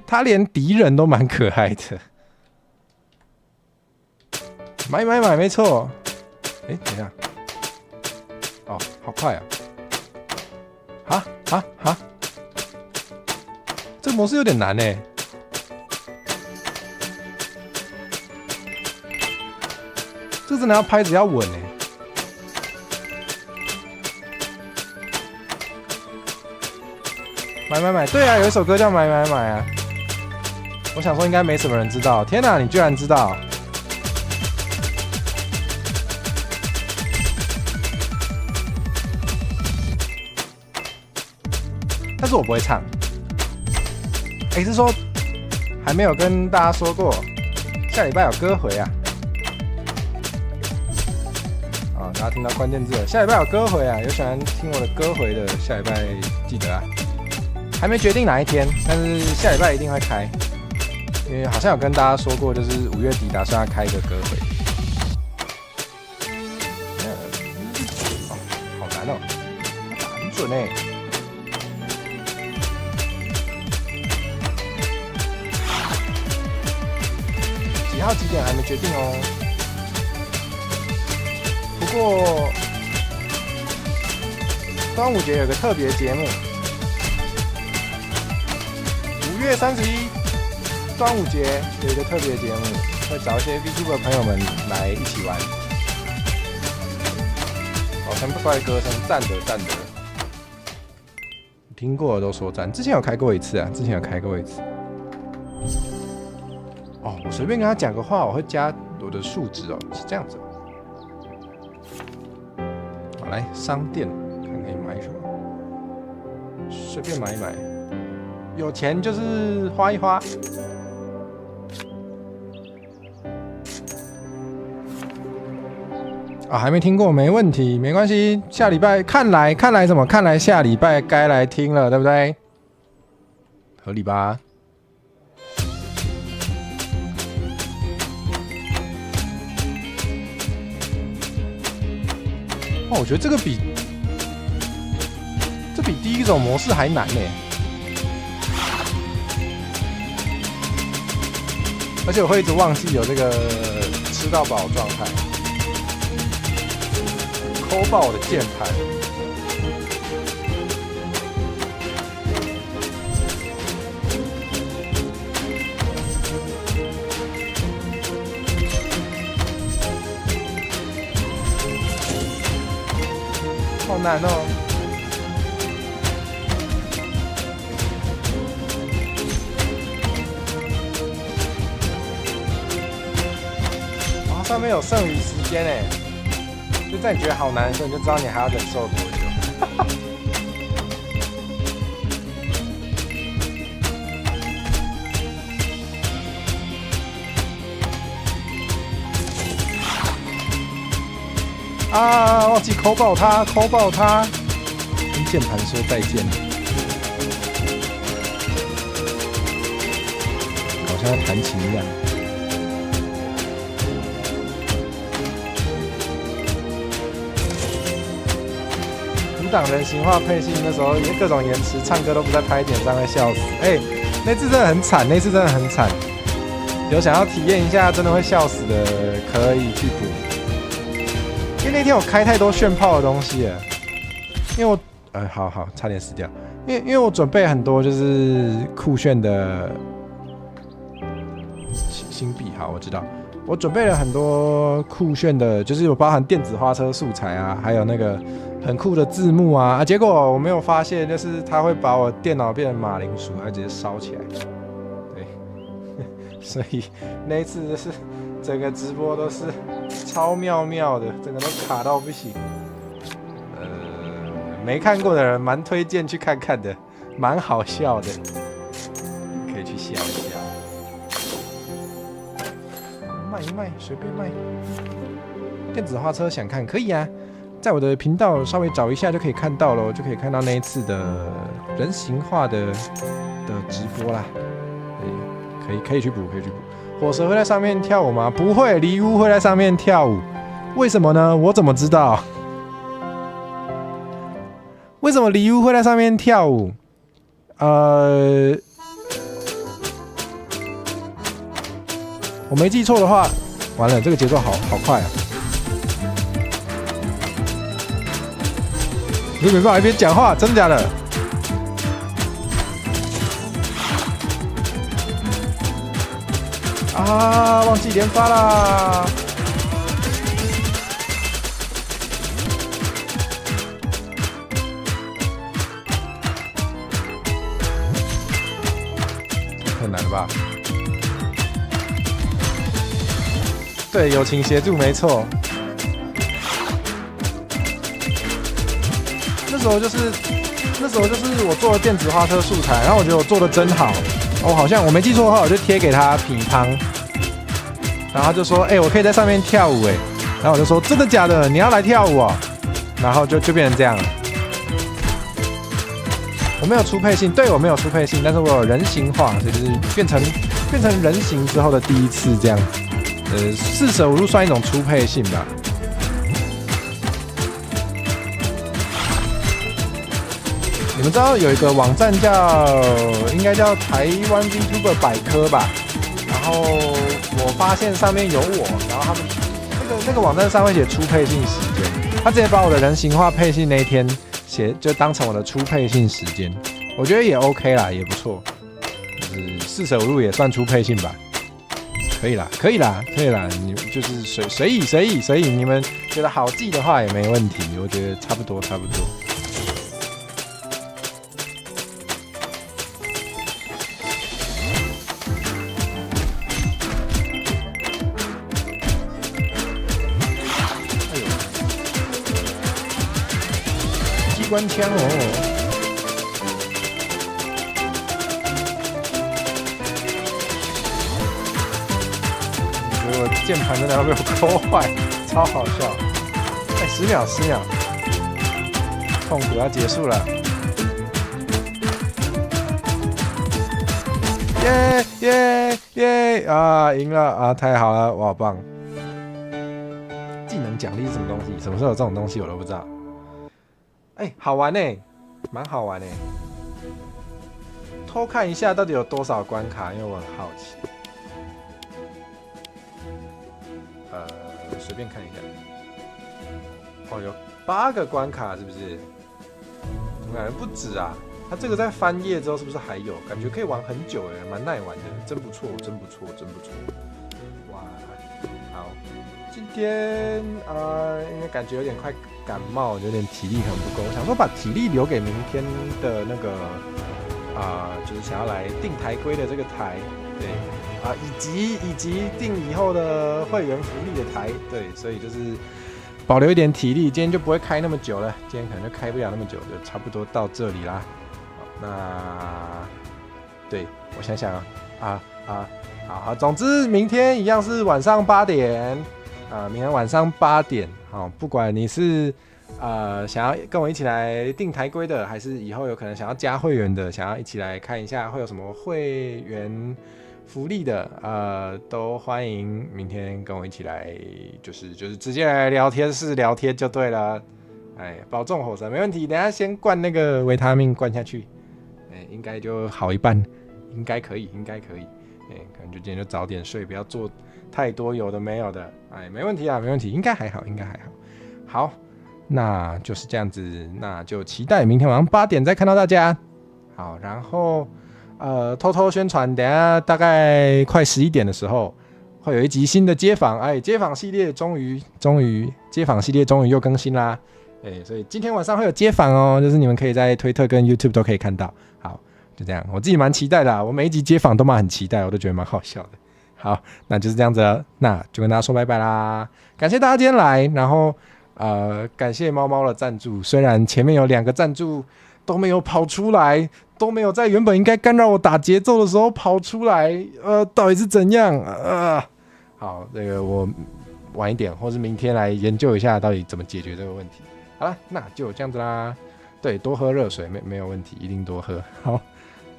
他连敌人都蛮可爱的。买，没错。哎，等一下，哦，好快啊！哈。这个模式有点难哎，这真的要拍子要稳哎。买，对啊，有一首歌叫买啊。我想说应该没什么人知道，天哪，你居然知道！但是我不会唱。是说还没有跟大家说过，下礼拜有歌回啊！大家听到关键字了，下礼拜有歌回啊！有喜欢听我的歌回的，下礼拜记得啊！还没决定哪一天，但是下礼拜一定会开，因为好像有跟大家说过，就是5月底打算要开一个歌回。好难哦，打很准哎！几点还没决定哦。不过端午节有个特别节目，5月31端午节有一个特别节目，会找一些 VTuber 朋友们来一起玩。全部帅哥声，赞的。听过的都说赞，之前有开过一次啊，我随便跟他讲个话，我会加我的数值哦，是这样子。好，来商店看可以买什么，随便买一买，有钱就是花一花。啊，还没听过，没问题，没关系。下礼拜看来什么？看来下礼拜该来听了，对不对？合理吧？哦，我觉得这比第一种模式还难呢。而且我会一直忘记有这个吃到饱状态，抠爆我的键盘。好难哦！上面有剩余时间哎，就在你觉得好难的时候，你就知道你还要忍受多久。啊！忘记抠爆它，抠爆它，跟键盘说再见。好像在弹琴一样。档人形化配信那时候各种延迟，唱歌都不在拍点上，会笑死。那次真的很惨，那次真的很惨。有想要体验一下真的会笑死的，可以去补。因为那天我开太多炫炮的东西了。因为我好，差点死掉。因为我准备很多就是酷炫的新币，好，我知道。我准备了很多酷炫的，就是有包含电子花车素材啊，还有那个很酷的字幕啊，结果我没有发现，就是它会把我电脑变成马铃薯，它直接烧起来。对，所以那一次就是整个直播都是超妙的，整个都卡到不行。没看过的人蛮推荐去看看的，蛮好笑的，可以去笑一下。卖一卖，随便卖。电子花车想看可以啊，在我的频道稍微找一下就可以看到了，就可以看到那一次的人形化的直播啦。对，可以去补，可以去补。火蛇会在上面跳舞吗？不会，离屋会在上面跳舞。为什么呢？我怎么知道？为什么离屋会在上面跳舞？我没记错的话，完了，这个节奏好快啊！我没办法一边讲话，真的假的？啊，忘记连发啦！很难吧？对，友情协助没错。那时候就是我做的电子花车素材，然后我觉得我做的真好。好像我没记错的话，我就贴给他品汤，然后他就说：“我可以在上面跳舞哎。”然后我就说：“真的假的？你要来跳舞哦？”然后就变成这样了。我没有出配信，对我没有出配信，但是我有人形化，所以就是变成人形之后的第一次这样子。四舍五入算一种出配信吧。你们知道有一个网站应该叫台湾 VTuber 百科吧？然后我发现上面有我，然后他们那个网站上会写出配信时间，他直接把我的人形化配信那一天就当成我的出配信时间，我觉得也 OK 啦，也不错，就是四舍五入也算出配信吧。可以啦，你就是随意，你们觉得好记的话也没问题，我觉得差不多。机关枪哦。键盘真的要被我抠坏，超好笑。10秒，10秒，痛苦要结束了。耶耶耶！啊，赢了啊，太好了，我好棒！技能奖励是什么东西？什么时候有这种东西我都不知道。哎，好玩呢，蛮好玩呢。偷看一下到底有多少关卡，因为我很好奇。随便看一下。哦，有8个关卡，是不是？怎么感觉不止啊？它这个在翻页之后是不是还有？感觉可以玩很久哎，蛮耐玩的，真不错，真不错，真不错。哇，好，今天因为感觉有点快感冒，有點體力很不夠，我想說把體力留給明天的那個就是想要來定台規的這個台，對以及定以後的會員福利的台，對，所以就是保留一點體力，今天就不會開那麼久了，今天可能就開不了那麼久，就差不多到這裡啦。那對我想想好，總之明天一樣是晚上8點。明天晚上8點，好，不管你是想要跟我一起來定台規的，還是以後有可能想要加會員的，想要一起來看一下會有什麼會員福利的，都歡迎明天跟我一起來，就是直接來聊天室聊天就對了。哎，保重火神，沒問題。等一下先灌那個維他命灌下去，應該就好一半，應該可以。可能就今天就早點睡，不要做太多有的没有的，哎，没问题啊，没问题，应该还好。好，那就是这样子，那就期待明天晚上8點再看到大家。好，然后偷偷宣传，等一下大概快11點的时候，会有一集新的街访，哎，街访系列终于街访系列终于又更新啦，哎，所以今天晚上会有街访哦，就是你们可以在推特跟 YouTube 都可以看到。好，就这样，我自己蛮期待的，我每一集街访都蛮很期待，我都觉得蛮好笑的。好，那就是这样子了，那就跟大家说拜拜啦！感谢大家今天来，然后感谢猫猫的赞助，虽然前面有2個赞助都没有跑出来，都没有在原本应该干扰我打节奏的时候跑出来，到底是怎样？好，这个我晚一点或是明天来研究一下到底怎么解决这个问题。好了，那就这样子啦。对，多喝热水没有问题，一定多喝。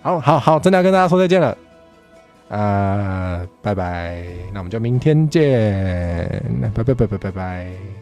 好，真的要跟大家说再见了。拜拜，那我们就明天见，拜拜。